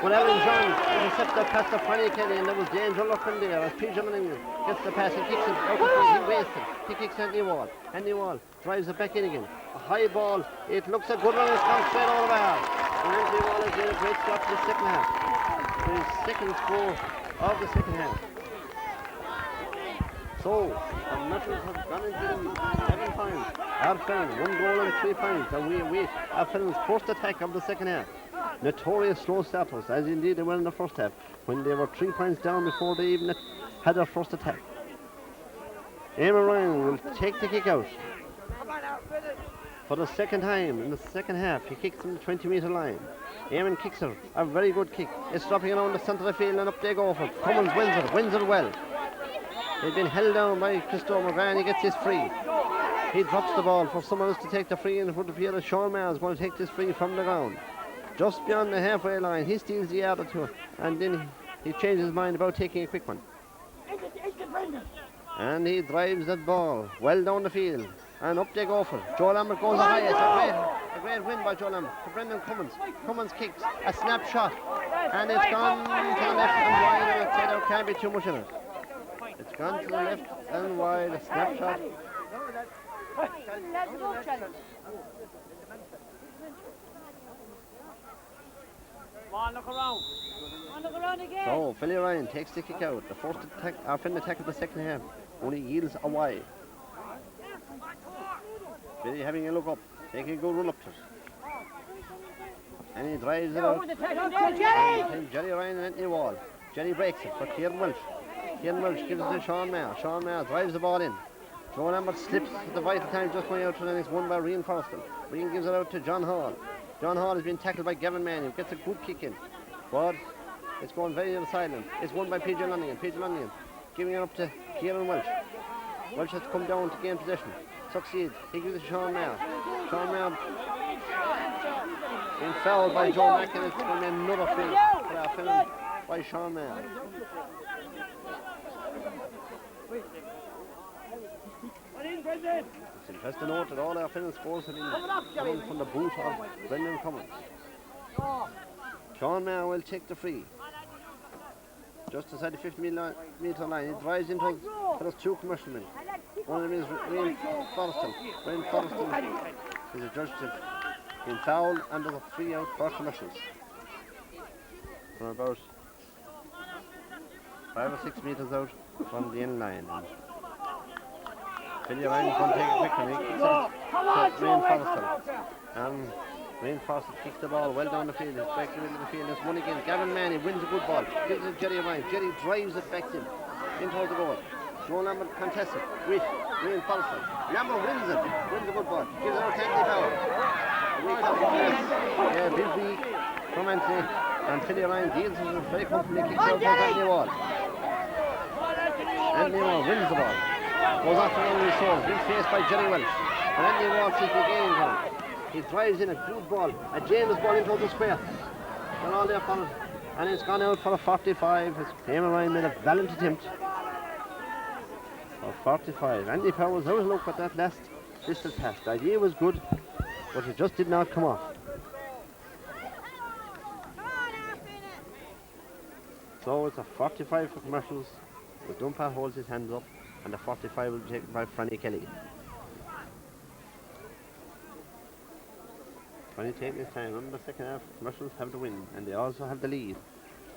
But Alan John intercepts the pass to Franny Kelly, and there was danger looking there as PJ Manning gets the pass and kicks it out of field. He wastes it. He kicks Andy Wall. Andy Wall drives it back in again. A high ball. It looks a good one. It's gone straight over the bar. And Andy Wall is doing a great start to the second half. His second score of the second half. So, the Commercials have gone into them 7 points. Ardfinnan 1 goal and 3 points. And we await Ardfinnan's first attack of the second half. Notorious slow starters, as indeed they were in the first half, when they were 3 points down before they even had their first attack. Eamon Ryan will take the kick out. For the second time in the second half, he kicks from the 20-metre line. Eamon kicks her, a very good kick. It's dropping around the centre of the field and up they go for it. Cummins wins it well. They've been held down by Christopher McGrath. He gets his free. He drops the ball for someone else to take the free in front of the field. Sean Mayer is going to take this free from the ground. Just beyond the halfway line, he steals the yard or two, and then he changes his mind about taking a quick one. And he drives that ball well down the field, and up they go for it. Joe Lambert goes high. It's a great win by Joe Lambert to Brendan Cummins. Cummins kicks a snap shot, and it's gone to the left and wide, and I'd say there can't be too much in it. It's gone to the left and wide, a snap shot. Look around. Look around again. So Philly Ryan takes the kick out. The first attack, Ardfinnan attack of the second half, only yields a wide. Philly having a look up, taking a good run up to it. And he drives it out. Jerry Ryan and Anthony Wall. Jerry breaks it for Kieran Welch. Kieran Welch gives it to Sean Mayer. Sean Mayer drives the ball in. Joe Lambert slips at the vital time, just going out to the next one by Rian Forrestal. Rian gives it out to John Hall. John Hall has been tackled by Gavin Manning, gets a good kick in. But it's going very on the sideline. It's won by PJ Lunningham. PJ Lunningham giving it up to Kieran Welch. Welch has to come down to gain possession. Succeeds. He gives it to Sean Mayer. Sean Mayer being fouled by Joe Mack, and it's going to be another foul for Ardfinnan by Sean Mayer. It's interesting to note that all our Ardfinnan scores have been coming from the boot of Brendan Cummins. Sean Mayer will take the free. Just inside the 50-metre line, he drives into those 2 commercial men. One of them is Rian Forrestal. Rian Forrestal is adjudged to being fouled and there's a free out for commercials. From about 5 or 6 metres out from the end line. Philly Ryan's going to take a quick one. He kicks it to Rian Forrestal. And Rian Forrestal kicks the ball well down the field. It's back to the middle of the field. There's one again. Gavin Manning wins a good ball. Gives it to Jerry Ryan. Jerry drives it back in towards the goal. Joe Lambert contests it with Green Falster. Lambert wins it. Wins the good ball. Gives it out to Anthony Power. Yeah, big week from Anthony. And Philly Ryan deals with it very comfortably. Kicks out towards Anthony Wall. Anthony Wall wins the ball. Goes off to Henry Soul. Big face by Jerry Welsh. And Anthony Wall sees the gaining ground. He drives in a good ball. A James ball into the square. And all there for it. And it's gone out for a 45. Eamon Ryan made a valiant attempt. For 45. Andy Power was out of luck at that last distance pass. The idea was good, but it just did not come off. So it's a 45 for Commercials. The Dumper holds his hands up, and the 45 will be taken by Franny Kelly. Franny taking his time. Remember, the second half, Commercials have the win, and they also have the lead.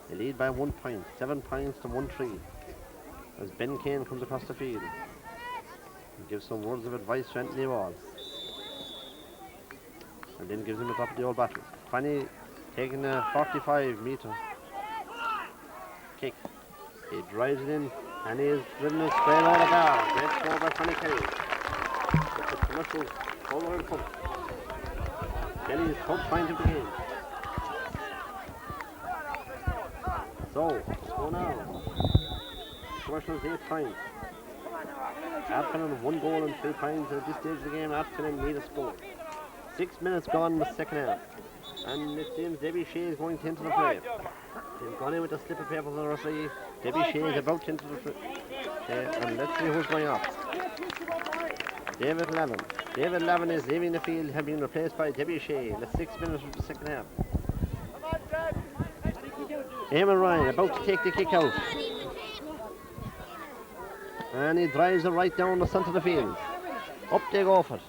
They lead by 1 point, 7 points to 1-3. As Ben Kane comes across the field and gives some words of advice to Anthony Wall. And then gives him a drop of the old battle. Fanny taking a 45-metre kick. He drives it in and he is driven it straight out of the bar. Great score by Fanny Kelly. The Commercials over and front. Kelly's top point of the game. So, let's go now. Commercials 8 points. Ardfinnan 1 goal and 3 points at this stage of the game. Ardfinnan need a score. 6 minutes gone in the second half. And it seems Debbie Shea is going to enter the play. They've gone in with a slip of paper for the referee. Debbie Shea is about to enter the play. And let's see who's going off. David Lavin. David Lavin is leaving the field, having been replaced by Debbie Shea in the 6 minutes of the second half. Eamon Ryan about to take the kick out. And he drives it right down the centre of the field. Up they go for it.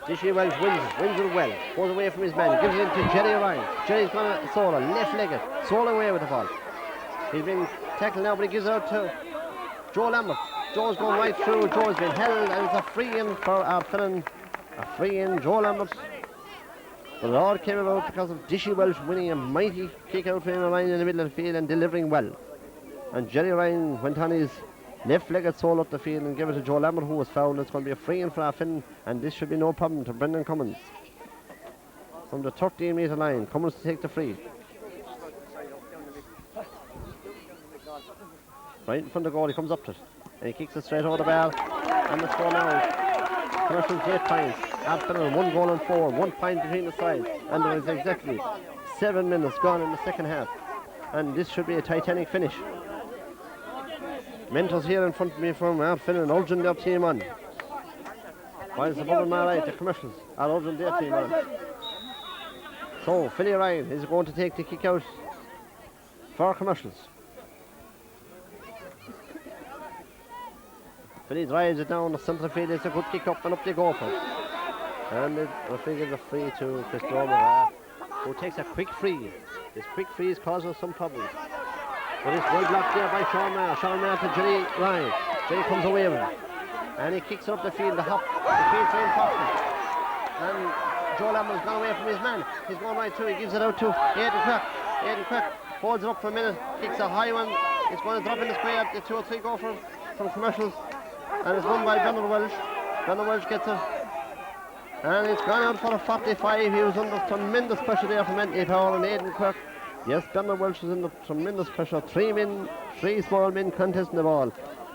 Dishy Welsh wins it well. Goes away from his man, gives it into Jerry Ryan. Jerry's gone solo, left-legged, solo away with the ball. He's been tackled now, but he gives it out to Joe Lambert. Joe's going right through, Joe's been held, and it's a free-in for Ardfinnan. A free-in, Joe Lambert. But it all came about because of Dishy Welsh winning a mighty kick out for him Ryan in the middle of the field and delivering well. And Jerry Ryan went on his left-legged sole up the field and gave it to Joe Lambert, who was fouled. It's going to be a free-in for Ardfinnan, and this should be no problem to Brendan Cummins. From the 13-metre line, Cummins to take the free. Right in front of the goal, he comes up to it. And he kicks it straight over the bar. And the score now. Commercials 8 points. Ardfinnan 1 goal and 4. 1 point between the sides. And there is exactly 7 minutes gone in the second half. And this should be a titanic finish. Mentos here in front of me from Ardfinnan, urging their team on. Whilst above on my right, the Commercials are urging their team on. So, Philly Ryan is going to take the kick out for Commercials. Philly drives it down the centre field. It's a good kick up and up they go for it. And the referee gives a free to Chris Loughmore, who takes a quick free. This quick free is causing some problems. But it's well blocked there by Sean Maher. Sean Maher to Jerry Ryan. Jerry comes away with it. And he kicks it up the field, the hop. The field's very important. And Joe Lambert's gone away from his man. He's going right through. He gives it out to Aidan Quirk. Aidan Quirk holds it up for a minute. Kicks a high one. It's going to drop in the square. The 2 or 3 go from Commercials. And it's won by Bernard Welsh. Bernard Welsh gets it. And it's gone out for a 45. He was under tremendous pressure there from Anthony Power and Aidan Quirk. Yes, Bernard Welsh was under tremendous pressure. 3 small men contesting the ball.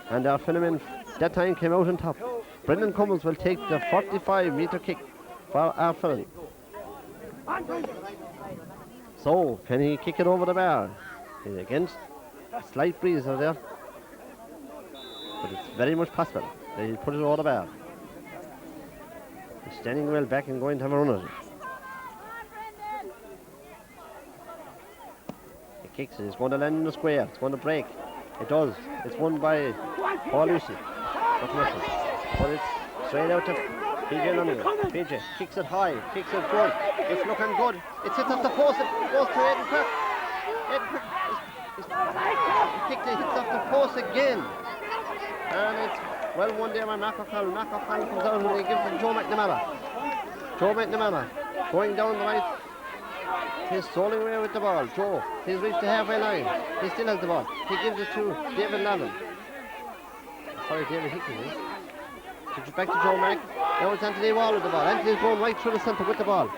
And our Ardfinnan that time came out on top. Brendan Cummins will take the 45-metre kick for Ardfinnan. So, can he kick it over the bar? He's against a slight breeze out there. But it's very much possible that he'll put it over the bar. He's standing well back and going to have a run at it. Kicks it, it's going to land in the square, it's going to break. It does. It's won by Paul Lucy. But it's straight out to PJ Lunningham. PJ kicks it high, kicks it good. It's looking good. It hits off the post, it goes to Aidan Quirk. Aidan Quirk hits off the post again. And it's well won there by Mac O'Connell. Mac O'Connell comes out and he gives it to Joe McNamara. Joe McNamara going down the right. He's strolling away with the ball. Joe, he's reached the halfway line. He still has the ball. He gives it to David Lavin. Sorry, David Hickey. Back to Joe Mack. Now it's Anthony Wall with the ball. Anthony's going right through the centre with the ball.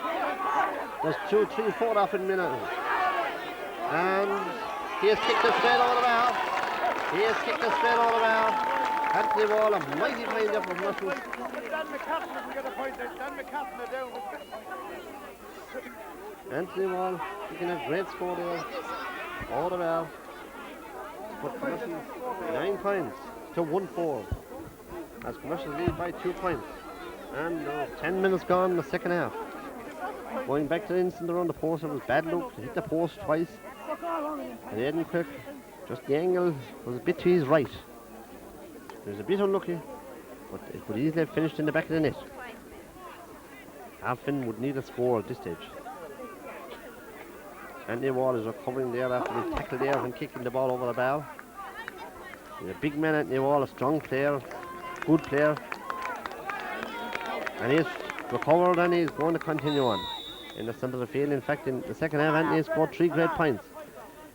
There's 2, 3, 4 off in a minute. And he has kicked it straight over the bar. Anthony Wall, a mighty find there from Russell. Dan McCaffrey will get a point there. Dan McCaffrey down. Anthony Wall taking a great score there. Over the bar. But Commercials 9 points to 1-4. As Commercials lead by 2 points. And 10 minutes gone in the second half. Going back to the instant around the post, it was bad luck. He hit the post twice. And Aidan Quick, just the angle was a bit to his right. He was a bit unlucky, but it could easily have finished in the back of the net. Ardfinnan would need a score at this stage. Andy Wall is recovering there after being tackled there and kicking the ball over the bar. He's a big man, Anthony Wall, a strong player, good player. And he's recovered and he's going to continue on in the centre of the field. In fact, in the second half, Anthony scored 3 great points.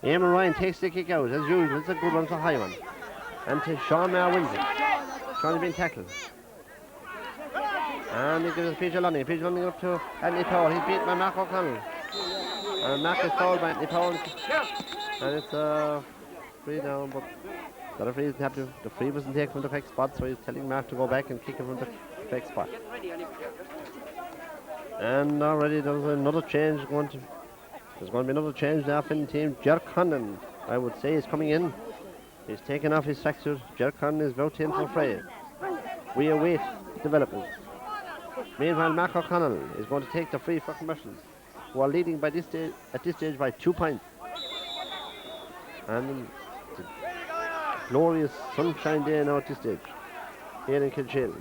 Eamon Ryan takes the kick out, as usual. It's a good one, it's a high one. And Sean Maher wins it. Sean has been tackled. And he gives it to PJ Lundy. PJ Lundy up to Anthony Powell. He's beaten by Mark O'Connell. And Mark is fouled by Anthony Powell. And it's a free down, but the referee isn't happy. The free wasn't taken from the correct spot, so he's telling Mark to go back and kick it from the correct spot. And already there's another change going to. There's going to be another change now in the team. Jer Condon, I would say, is coming in. He's taken off his tracksuit. Jer Condon is about to enter the fray. We await developments. Meanwhile, Mark O'Connell is going to take the free for Commercials, who are leading by at this stage by 2 points. And the glorious sunshine day now at this stage here in Kilsheal.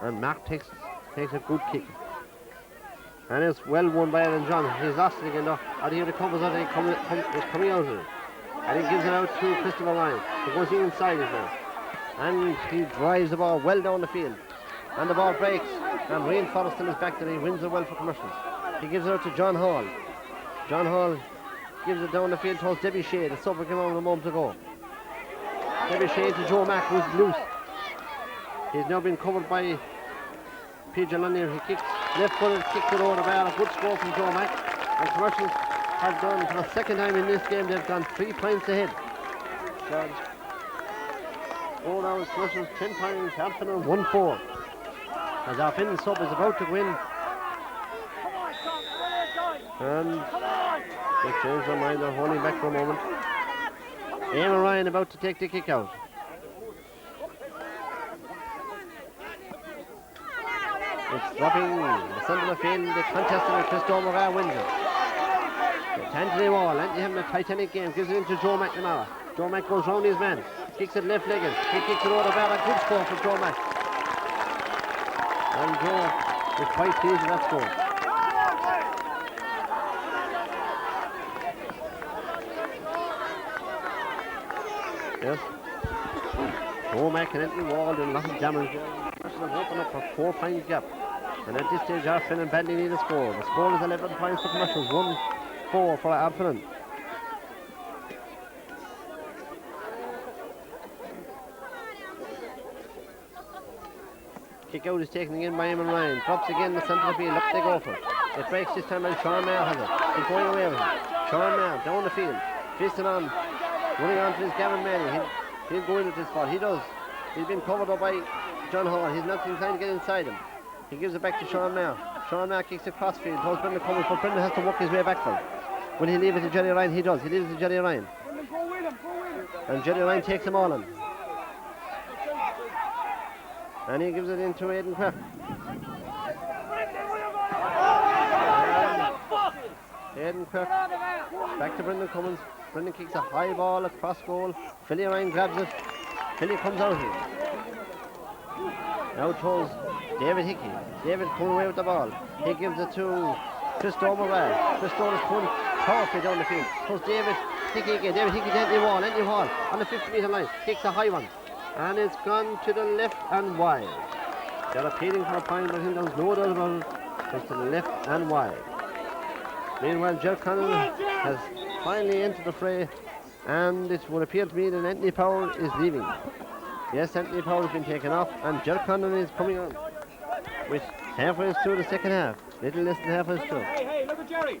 And Mark takes a good kick. And it's well won by Alan John. He's lost it again though. Out here it comes out and he's coming out of it. And he gives it out to Christopher Ryan. He goes inside it now. And he drives the ball well down the field. And the ball breaks. And Rian Forrestal is back there. He wins it well for Commercials. He gives it out to John Hall. John Hall gives it down the field towards Debbie Shea. The sub came on a moment ago. Debbie Shea to Joe Mack, who's loose. He's now been covered by PJ Lanier. He kicks left-footed, kicks it over the bar. A good score from Joe Mack. And Commercials have done, for the second time in this game, they've gone 3 points ahead. Oh, now it's Commercials 10 points, Ardfinnan 1-4. As Ardfinnan sub is about to win. And they changed their mind, they're holding back for a moment. Eamon Ryan about to take the kick out. It's dropping the centre of the field. The contest with Christopher Morgan wins it. It's Anthony Wall. Anthony having a Titanic game. Gives it into Joe McNamara. Joe Mack goes round his man. Kicks it left-legged. He kicks it over the bar. A good score for Joe Mack. And Joe is quite pleased with that score. Yes. Joe Mack and Anthony Wall doing a lot of damage there. Have opened up a 4-point gap, and at this stage Ardfinnan badly need a score. The score is 11 points for Commercials, 1-4 for Ardfinnan. Kick out is taken in by Eamon Ryan, drops again in the centre of the field, up they go for it. It breaks this time and Sean Maher has it. He's going away with it. Sean Maher down the field, fisting on, running on to his Gavin Manning. He'll go in at this spot, he does. He's been covered up by John Hall. He's not trying to get inside him. He gives it back to Sean Maher. Sean Maher kicks it crossfield towards Brendan Cummins, but Brendan has to work his way backward. Will he leave it to Jerry Ryan? He does. He leaves it to Jerry Ryan. And Jerry Ryan takes them all on. And he gives it into Aidan Quirk. Aidan Quirk back to Brendan Cummins. Brendan kicks a high ball across goal. Philly Ryan grabs it. Philly comes out here. Now towards David Hickey. David pulling away with the ball. He gives it to Christopher Morgan. Christopher is pulling powerfully down the field. Towards David Hickey again. David Hickey to Anthony Wall. Anthony Wall on the 50-metre line. Kicks a high one. And it's gone to the left and wide. They're appealing for a point, but there's no doubt about it. It's to the left and wide. Meanwhile, Jer Condon has finally entered the fray. And it would appear to me that Anthony Powell is leaving. Yes, Anthony Power has been taken off, and Jerry Conlon is coming on with halfway through the second half. Little less than halfway through. Hey, look at Jerry.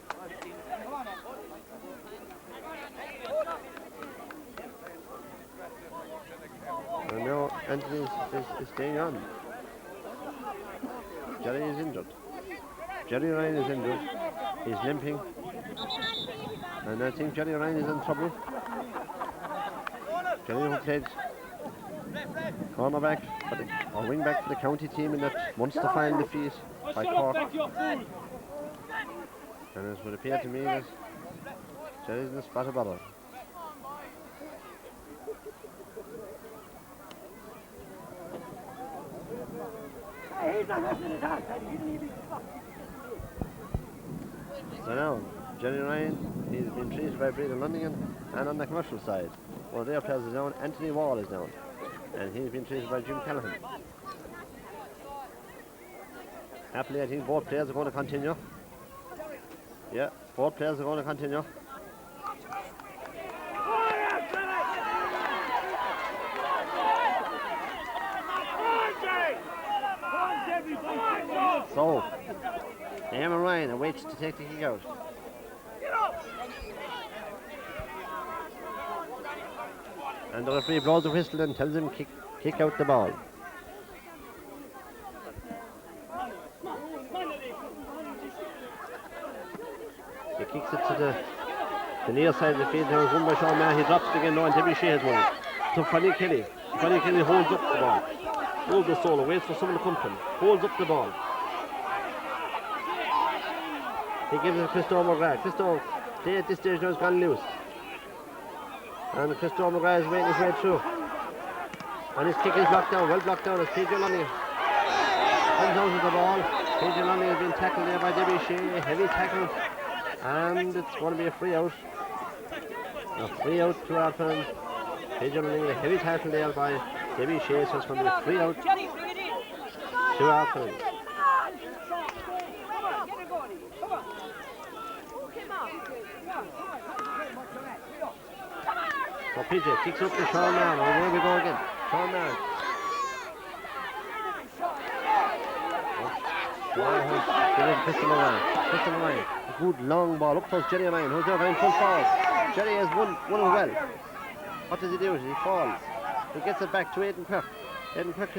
And now Anthony is staying on. Jerry is injured. Jerry Ryan is injured. He's limping. And I think Jerry Ryan is in trouble. Jerry who played cornerback or wing back for the county team in that Munster final defeat by Cork. And it would appear to me that Jerry's in a spot of bother. So now, Jerry Ryan, he's been treated by Breeden London, and on the commercial side, one of their players is down, Anthony Wall is down, and he's been treated by Jim Callahan. Happily, I think both players are going to continue. Yeah, both players are going to continue. So, Eamon Ryan awaits to take the kick out. And the referee blows the whistle and tells him kick out the ball. He kicks it to the near side of the field. There was one by Sean Maher. He drops it again now, and Debbie Shea has won it. To Fanny Kelly. Fanny Kelly holds up the ball. Holds the solo, waits for someone to come to him. Holds up the ball. He gives it to Christophe McGrath. Christophe, at this stage now, has gone loose. And Christophe McGrath is making his way through. And his kick is blocked down, well blocked down as PJ Lunny comes out of the ball. PJ Lunny has been tackled there by Debbie Shea. Heavy tackle. And it's going to be a free out. A free out to Ardfinnan. PJ Lunny with a heavy tackle there by Debbie Shea, so it's going to be a free out to Ardfinnan. So PJ kicks up to Sean Mann, and here we go again. Sean Mann. Christian Ryan. A good long ball up towards Jerry Ryan, who's there going full forward. Jerry has won it well. What does he do? He falls. He gets it back to Aidan Quirk. Aidan Quirk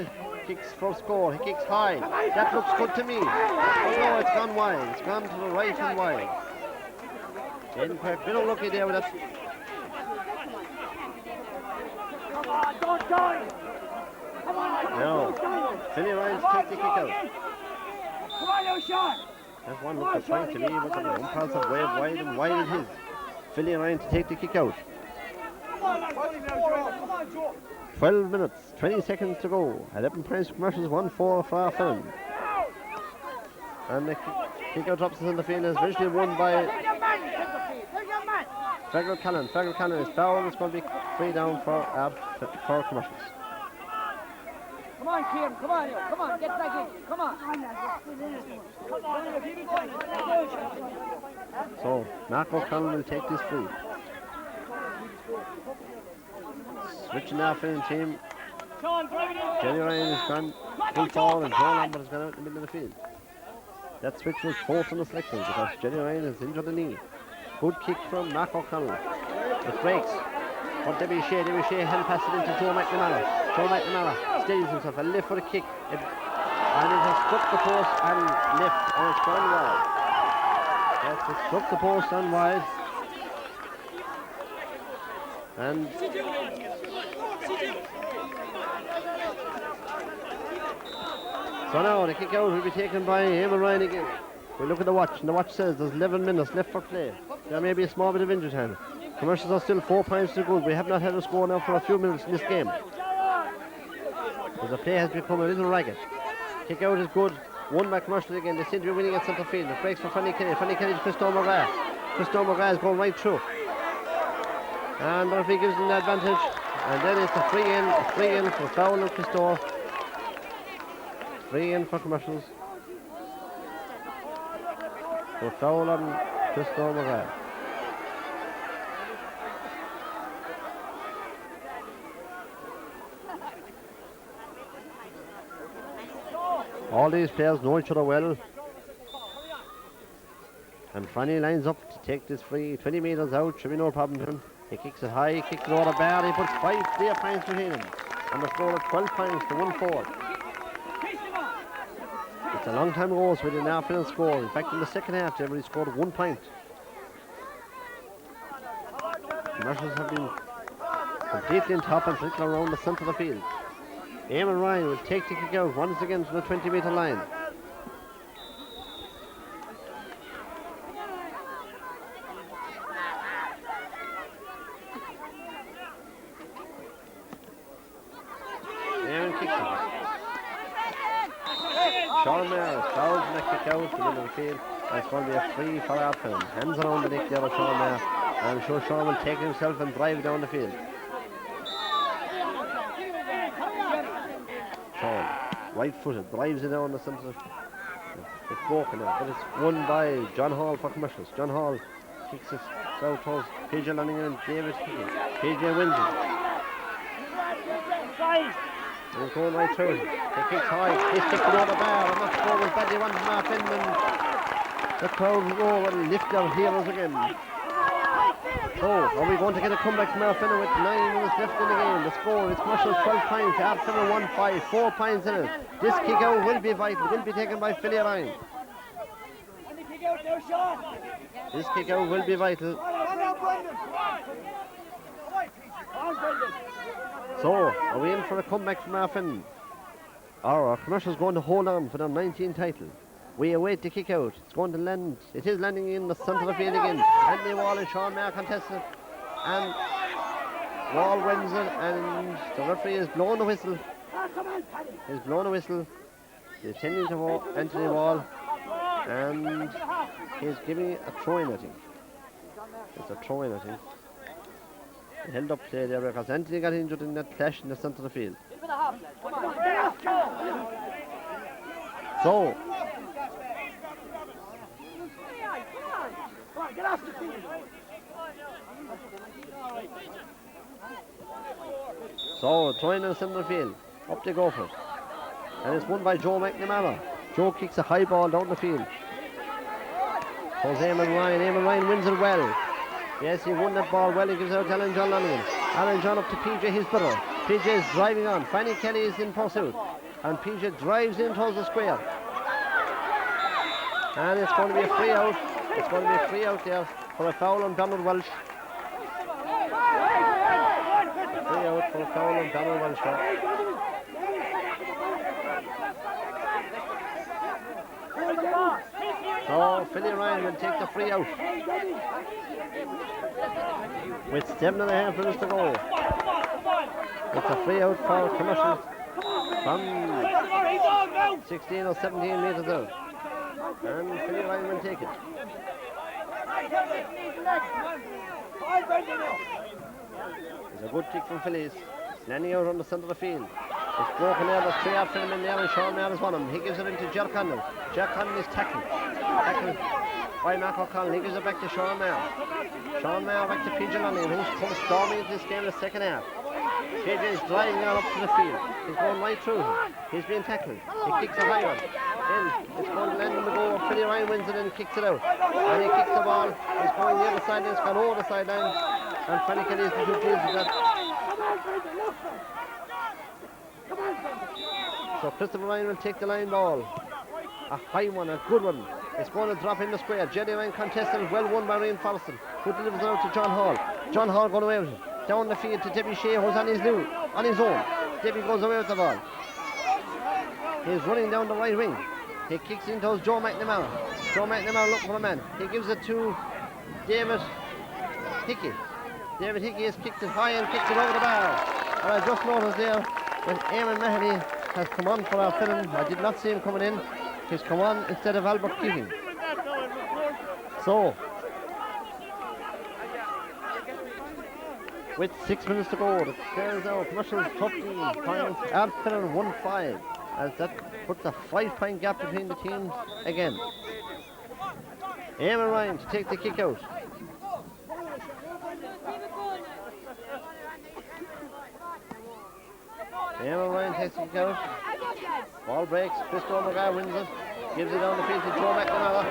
kicks for score. He kicks high. That looks good to me. Oh no, it's gone wide. It's gone to the right and wide. Aidan Quirk, bit unlucky there with that. No. Philly Ryan's take the kick out. That one looked fine to me, but the umpires have waved wide and wide is his. Philly Ryan to take the kick out. 12 minutes, 20 seconds to go. 11 points Commercials, 1-4 for Ardfinnan. And the kick out drops us in the field is eventually won by Fergal Cannon. Fergal Cannon is fouled. It's going to be free down for Commercials. Come on, Kim. Come on, come on. Get back in. Come on. So, Mark O'Connell will take this free. Switching the Ardfinnan team. Jenny Ryan has gone full forward and Joe Lambert has gone out in the middle of the field. That switch was forced on the selectors because Jenny Ryan has injured the knee. Good kick from Mark O'Connell. It breaks for Debbie Shea. Debbie Shea hand passes it into Joe McNamara. Joe McNamara steadies himself. A lift for the kick. And it has struck the post and left. And it's gone wide. Yes, it struck the post and wide. And so now the kick out will be taken by Eamon Ryan again. We look at the watch, and the watch says there's 11 minutes left for play. There may be a small bit of injury time. Commercials are still 4 points to go. We have not had a score now for a few minutes in this game. As the play has become a little ragged. Kick out is good. Won by Commercials again. They seem to be winning at centre field. It breaks for Fanny Kelly. Fanny Kelly to Christophe McGrath. Christophe McGrath is going right through. And the referee gives them the advantage. And then it's a free in for foul of Christophe. Free in for Commercials. For foul on Christophe McGrath. All these players know each other well. And Franny lines up to take this free. 20 metres out, should be no problem for him. He kicks it high, kicks it over the bar. He puts 5 clear points between them. And the score of 12 points to 1-4. It's a long time ago, so we did not finish score. In fact, in the second half, they already scored 1 point. Commercials have been completely in top and circle around the centre of the field. Eamon Ryan will take the kick out once again to the 20-metre line. Eamon kicks it. Sean Mayer fouls in the kick out to the middle of the field. And it's going to be a free for Ardfinnan. Hands around the neck there of Sean Mayer. And I'm sure Sean will take himself and drive down the field. Sean, right-footed, drives it down the centre. It's broken now, but it's won by John Hall for Commercials. John Hall kicks it out towards PJ Lanningham and David Hickey. PJ wins it. And he's going right through it. He kicks high. He's kicked it over the bar. And that score was badly one from Ardfinnan. And the crowd will go and lift their heroes again. So, are we going to get a comeback from Ardfinnan with 9 minutes left in the game? The score is Commercials 12 points, Ardfinnan 1-5, 4 points in it. This kick out will be vital, will be taken by Philly Ryan. This kick out will be vital. So, are we in for a comeback from Ardfinnan? Or are Commercials going to hold on for their 19th title? We await the kick out. It's going to land. It is landing in the centre of the field again. Anthony Wall and Sean Mayer contested. And Wall wins it. And the referee has blown the whistle. He's blown the whistle. He's tending to Anthony Wall. And he's giving a throw in, I think. It's a throw in, I think. He held up play there because Anthony got injured in that clash in the centre of the field. So, get off the field. So, throwing in the centre of the field. Up they go for it. And it's won by Joe McNamara. Joe kicks a high ball down the field. Towards Eamon Ryan. Eamon Ryan wins it well. Yes, he won that ball well. He gives out to Alan John Lannigan. Alan John up to PJ, his brother. PJ is driving on. Fanny Kelly is in pursuit. And PJ drives in towards the square. And it's going to be a free out. It's going to be a free out there for a foul on Donald Welsh. A free out for a foul on Donald Welsh. So Philly Ryan will take the free out. With 7.5 minutes to go. It's a free out for Commercials from 16 or 17 metres out. And Philly Ryan will take it. It's a good kick from Phillies. Landing out on the centre of the field. It's broken there, there's 3 Ardfinnan in there and Sean Mayer is one of them. He gives it into Jerry Connell. Jerry Connell is tackled. Tackled by Mark O'Connell. He gives it back to Sean Mayer. Sean Mayer back to PJ Lanning, who's come storming into this game in the second half. PJ is driving on up to the field. He's going right through him. He's being tackled. He kicks a high one. In. It's going to land on the goal. Philly Ryan wins it and kicks it out. And he kicks the ball. He's going the other side. It's gone over the sideline. And Fanny Kelly is the two deals with that. So Christopher Ryan will take the line ball. A high one, a good one. It's going to drop in the square. Jerry Ryan contested, well won by Ryan Forreston, who delivers it out to John Hall. John Hall going away with it. Down the field to Debbie Shea, who's on his own. Debbie goes away with the ball. He's running down the right wing. He kicks in towards Joe McNamara. Joe McNamara looking for a man. He gives it to David Hickey. David Hickey has kicked it high and kicked it over the bar. And I just noticed there that Eamon Mahoney has come on for Ardfinnan. I did not see him coming in. He's come on instead of Albert Keating. So, with 6 minutes to go, the score is now Commercials 13 points, Ardfinnan 1-5. As that puts a 5-point gap between the teams again. Eamon Ryan to take the kick out. Eamon Ryan takes the kick out. Ball breaks. Christo McGrath wins it. Gives it down the field to Joe McNamara.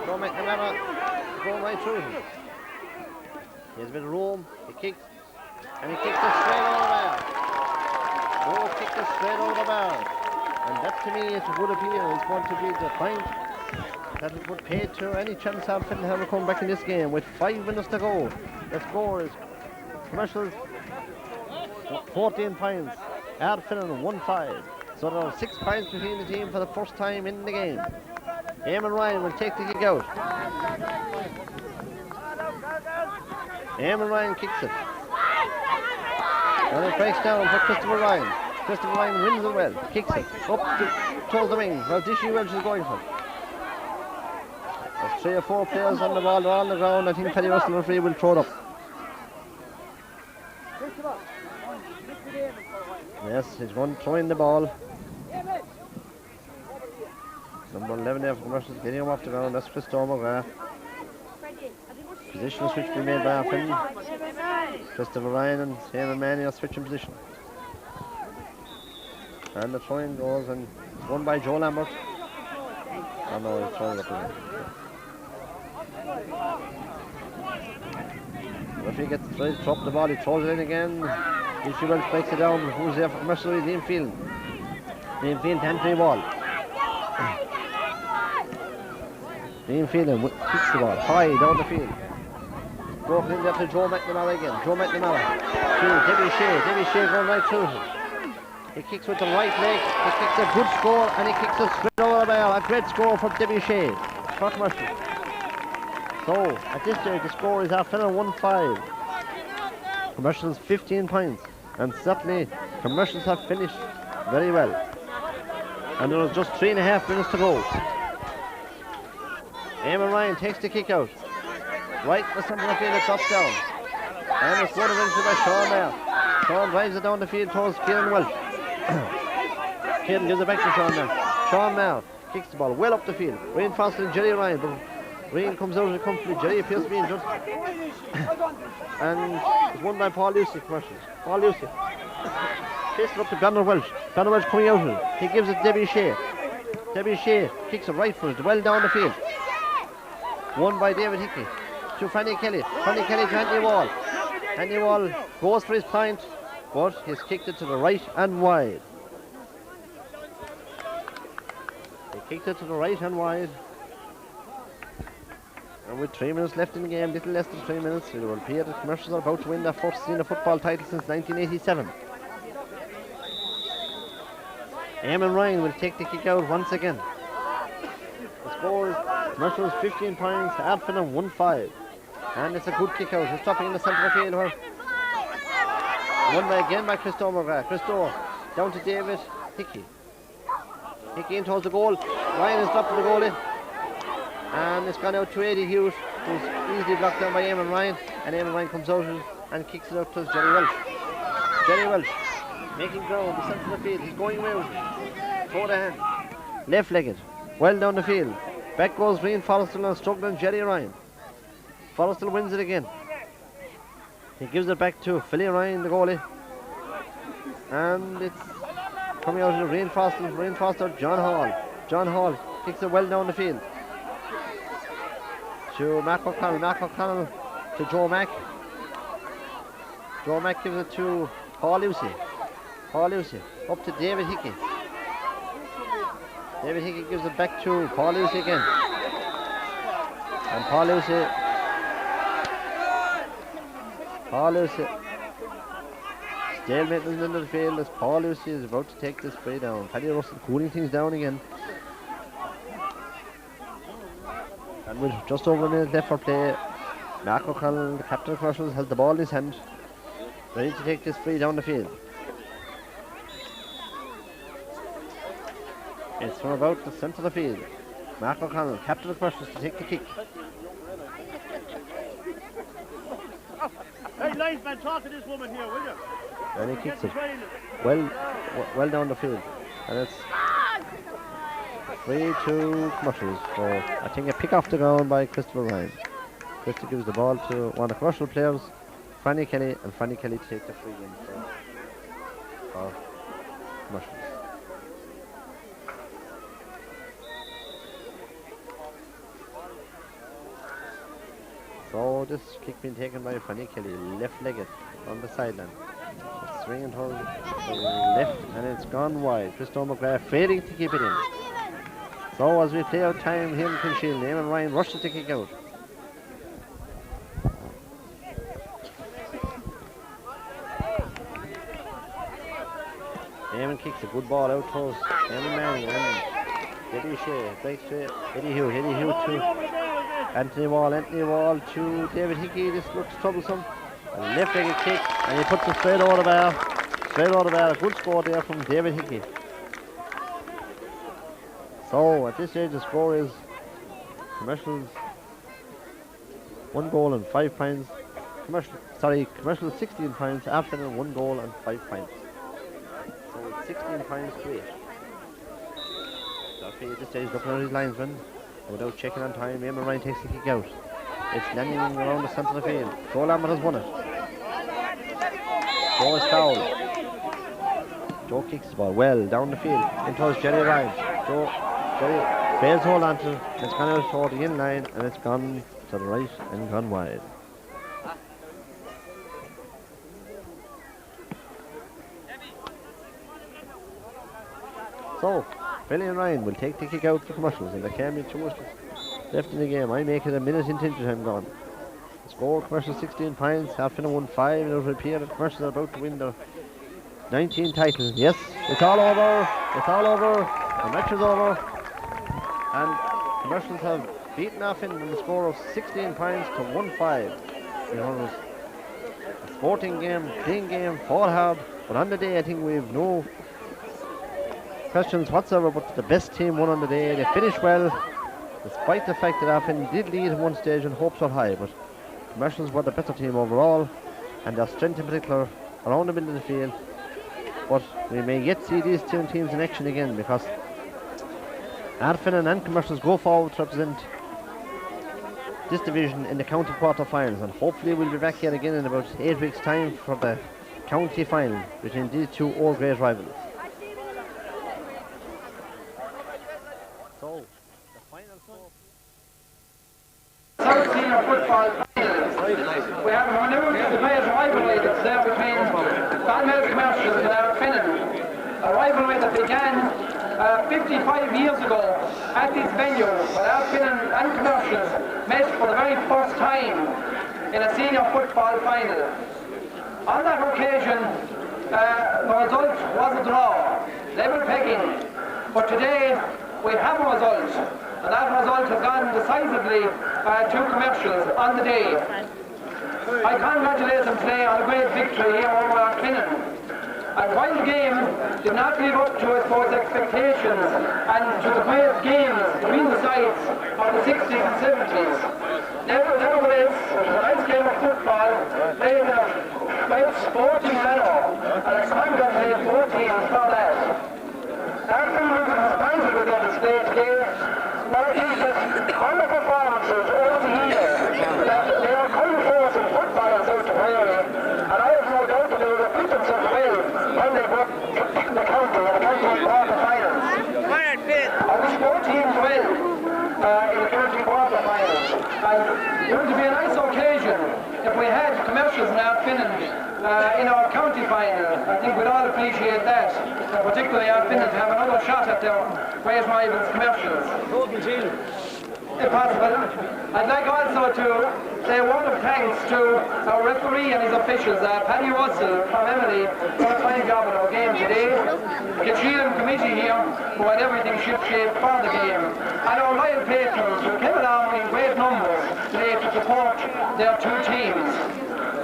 Joe McNamara going right through him. He has a bit of room. He kicks. And he kicks it straight over the bar. Joe kicked it straight over the bar. And that to me is a good appeal. It's going to be the point that it would pay to any chance of Ardfinnan have come back in this game with 5 minutes to go. The score is Commercials 14 points, Ardfinnan 1-5. So there are 6 points between the team for the first time in the game. Eamon Ryan will take the kick out. Eamon Ryan kicks it. And it breaks down for Christopher Ryan. Christopher Ryan wins it well, kicks it up towards the wing. Well, Dishy Welch is going for it. There's 3 or 4 players on the ball, they're on the ground. I think Paddy Russell, the referee, will throw it up. Yes, he's going to throw in the ball. Number 11 there for Commercials, getting him off the ground. That's Christo McGrath. Position switch being made by Ardfinnan. Christopher Ryan and Eamon Manny are switching position. And the throwing goes and it's won by Joe Lambert. Oh no, he's throwing it up again. The referee gets ready to drop the ball, he throws it in again. Dishy Welch breaks it down. Who's there for Commercials? Liam Field. Liam Field to Anthony Wall. Liam Field kicks the ball high down the field. Broken in there to Joe McNamara again. Joe McNamara to Debbie Shea. Debbie Shea going right through him. He kicks with the right leg. He kicks a good score and he kicks it straight over the bar. A great score for Debbie Shea for Commercials. So at this stage the score is Ardfinnan 1-5. Commercials 15 points. And certainly Commercials have finished very well. And there was just 3.5 minutes to go. Eamon Ryan takes the kick out. Right in the centre of the field, it drops down. And it's one eventually by Sean Mayer. Sean drives it down the field towards Kieran Welch. Kieran gives it back to Sean Mayer. Sean Mayer kicks the ball well up the field. Reinforced and Jerry Ryan, but Ryan comes out of the comfortably. Jerry appears to be injured. And it's won by Paul Lucy, Commercials. Paul Lucy. Chased it up to Bernard Welch. Bernard Welch coming out of it. He gives it to Debbie Shea. Debbie Shea kicks it right foot, well down the field. Won by David Hickey. To Fanny Kelly. Fanny Kelly to Andy Wall. Andy Wall goes for his point, but he's kicked it to the right and wide. He kicked it to the right and wide. And with 3 minutes left in the game, little less than 3 minutes, it will appear that Commercials are about to win their first senior football title since 1987. Eamon Ryan will take the kick out once again. The score is Commercials 15 points, Ardfinnan 1-5. And it's a good kick out. He's stopping in the centre of the field where won by again by Christo McGrath. Christo down to David Hickey. Hickey in towards the goal. Ryan is dropping the goal in. And it's gone out to Eddie Hughes, who's easily blocked down by Eamon Ryan. And Eamon Ryan comes out and kicks it out to Jerry Welch. Jerry Welch making ground in the centre of the field. He's going away with it. Throw the hand. Left-legged. Well down the field. Back goes Ryan Forrestal and struggling Jerry Ryan. Forrestal wins it again. He gives it back to Philly Ryan, the goalie. And it's coming out of Ryan Forrestal, John Hall. John Hall kicks it well down the field. To Mark O'Connell. Mark O'Connell to Joe Mack. Joe Mack gives it to Paul Lucy. Paul Lucy up to David Hickey. David Hickey gives it back to Paul Lucy again. And Paul Lucy stalemate in the middle of the field as Paul Lucy is about to take this play down. Paddy Russell cooling things down again. And with just over a minute left for play, Mark O'Connell, the captain of Commercials, held the ball in his hand, ready to take this free down the field. It's from about the centre of the field. Mark O'Connell, captain of Commercials, to take the kick. Hey, linesman, talk to this woman here, will you? And he kicks it well down the field. And it's 3-2 Commercials for, I think, a pick off the ground by Christopher Ryan. Christopher gives the ball to one of the Commercial players, Fanny Kelly, and Fanny Kelly takes the free in for Commercials. So this kick being taken by Fanny Kelly, left-legged on the sideline. It's swinging towards the left and it's gone wide. Christopher McGrath failing to keep it in. So as we play out time here in Kinshield, Eamon Ryan rushes to kick out. Eamon kicks a good ball out towards Eamon Manning and Eddie Shea, breaks to Eddie Hugh to Anthony Wall to David Hickey. This looks troublesome. A left-legged kick and he puts it straight over the bar. Good score there from David Hickey. So at this stage the score is Commercials 1 goal and 5 points. Commercials 16 points, Ardfinnan 1 goal and 5 points. So it's 16 points to 8. Duffy at this stage looking at his linesman. Without checking on time, Eamon Ryan takes the kick out. It's landing around the centre of the field. Joe Lambert has won it. Joe is fouled. Joe kicks the ball well down the field into Jerry Ryan. Jerry fails to hold on to it. It's gone out toward the in line and it's gone to the right and gone wide. So, Billy and Ryan will take the kick out for Commercials and there can be too much left in the game. I make it a minute into time gone. The score, Commercials 16 points, Ardfinnan won 5 and it will appear that Commercials are about to win their 19 titles. Yes, it's all over, the match is over and Commercials have beaten Ardfinnan in the score of 16 points to 1-5. It was a sporting game, clean game, fought hard, but on the day I think we have no questions whatsoever, but the best team won on the day. They finished well, despite the fact that Ardfinnan did lead at one stage and hopes were high, but Commercials were the better team overall, and their strength in particular around the middle of the field. But we may yet see these two teams in action again, because Ardfinnan and Commercials go forward to represent this division in the county quarter-finals, and hopefully we'll be back here again in about 8 weeks' time for the county final between these two old great rivals. So, the final score. South Senior Football Final. We have a renewed debate rivalry that's there between Clonmel Commercials and Ardfinnan. A rivalry that began 55 years ago at this venue when Ardfinnan and Commercials met for the very first time in a senior football final. On that occasion, the result was a draw, level pegging, but today we have a result, and that result has gone decisively to Commercials on the day. I congratulate them today on a great victory here over Ardfinnan. And while the game did not live up to its expectations and to the great games between the sides of the 60s and 70s, nevertheless, it was a nice game of football played in a great sporting manner, and I congratulate both teams for that. Ardfinnan was responsible with their display today. Now I think that on the performances over the years, that they are coming forth in football in South Tipperary, and I have no doubt that they will repeat themselves well when they go to the county and the county quarter-finals. I wish both teams well in the county quarter-finals, and it would be a nice occasion if we had Commercials and Ardfinnan in our county final. I think we'd all appreciate that, particularly Ardfinnan to have another shot at their great rivals Commercials. If possible. I'd like also to say a word of thanks to our referee and his officials, Paddy Russell from Emily, for a fine job in our game today. The Cheatham committee here, who had everything ship-shape for the game. And our loyal patrons who came along in great numbers today to support their two teams.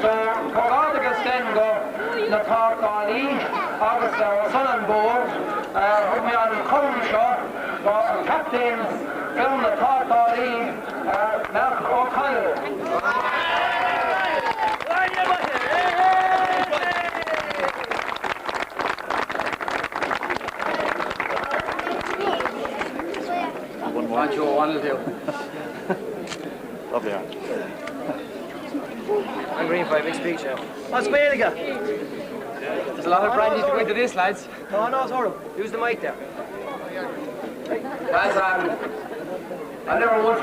So, Corrada Gastengo, the Cork Ali, August our son on board, Rumian Cullinshaw, for captains, from the Cork Ali, Mark O'Connell. What you want to do? Lovely. I'm green for a big speech now. What's going on? There's a lot of brandy to go into this, lads. No, it's horrible. Use the mic there. Lads, I never once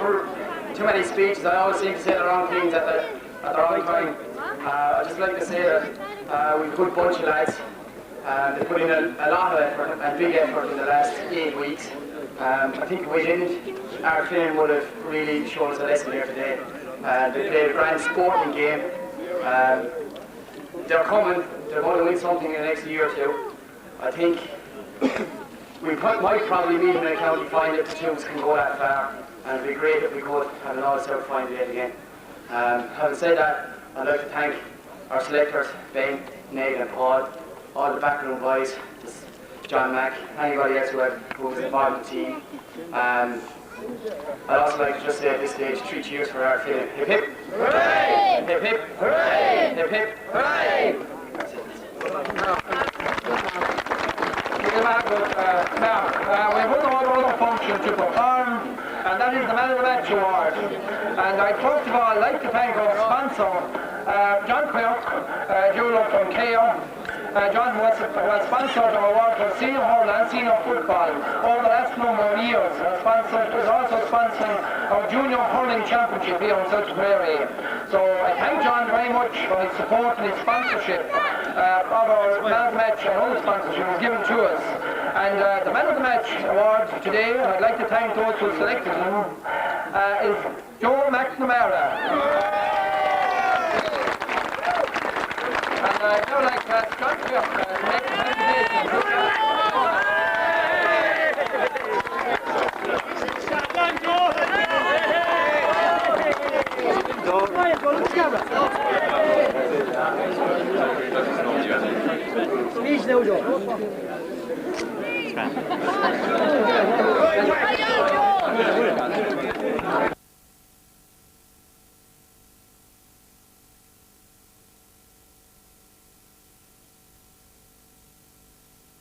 too many speeches. I always seem to say the wrong things at the wrong time. I'd just like to say that we've a good bunch of lads. They put in a lot of effort and big effort in the last 8 weeks. I think if we didn't, Ardfinnan would have really shown us a lesson here today. They played a grand sporting game. They're coming. They're going to win something in the next year or two. I think we might probably meet in a county final if the twos can go that far, and it'd be great if we could have an all-South final yet again. Having said that, I'd like to thank our selectors, Ben, Nate and Paul, all the backroom boys, John Mack, anybody else who was involved in the team. I'd also like to just say at this stage, 3 cheers for Ardfinnan. Hip hip! Hooray! Hip hip! Hooray! Hip hip! Hooray! Now, we have one other function to perform, and that is the Man of the Match Award. And I'd first of all like to thank our sponsor, John Quirk, Jewel from KO. John was sponsored our award for senior hurling and senior football over the last number of years. Was also sponsoring our junior hurling championship here in South Tipperary. So I thank John very much for his support and his sponsorship of our Man of the Match and other sponsorship was given to us. And the Man of the Match award today, and I'd like to thank those who selected him, is Joe McNamara. And I'd now like to ask John Quirk to make the presentation. Speech now, Joe.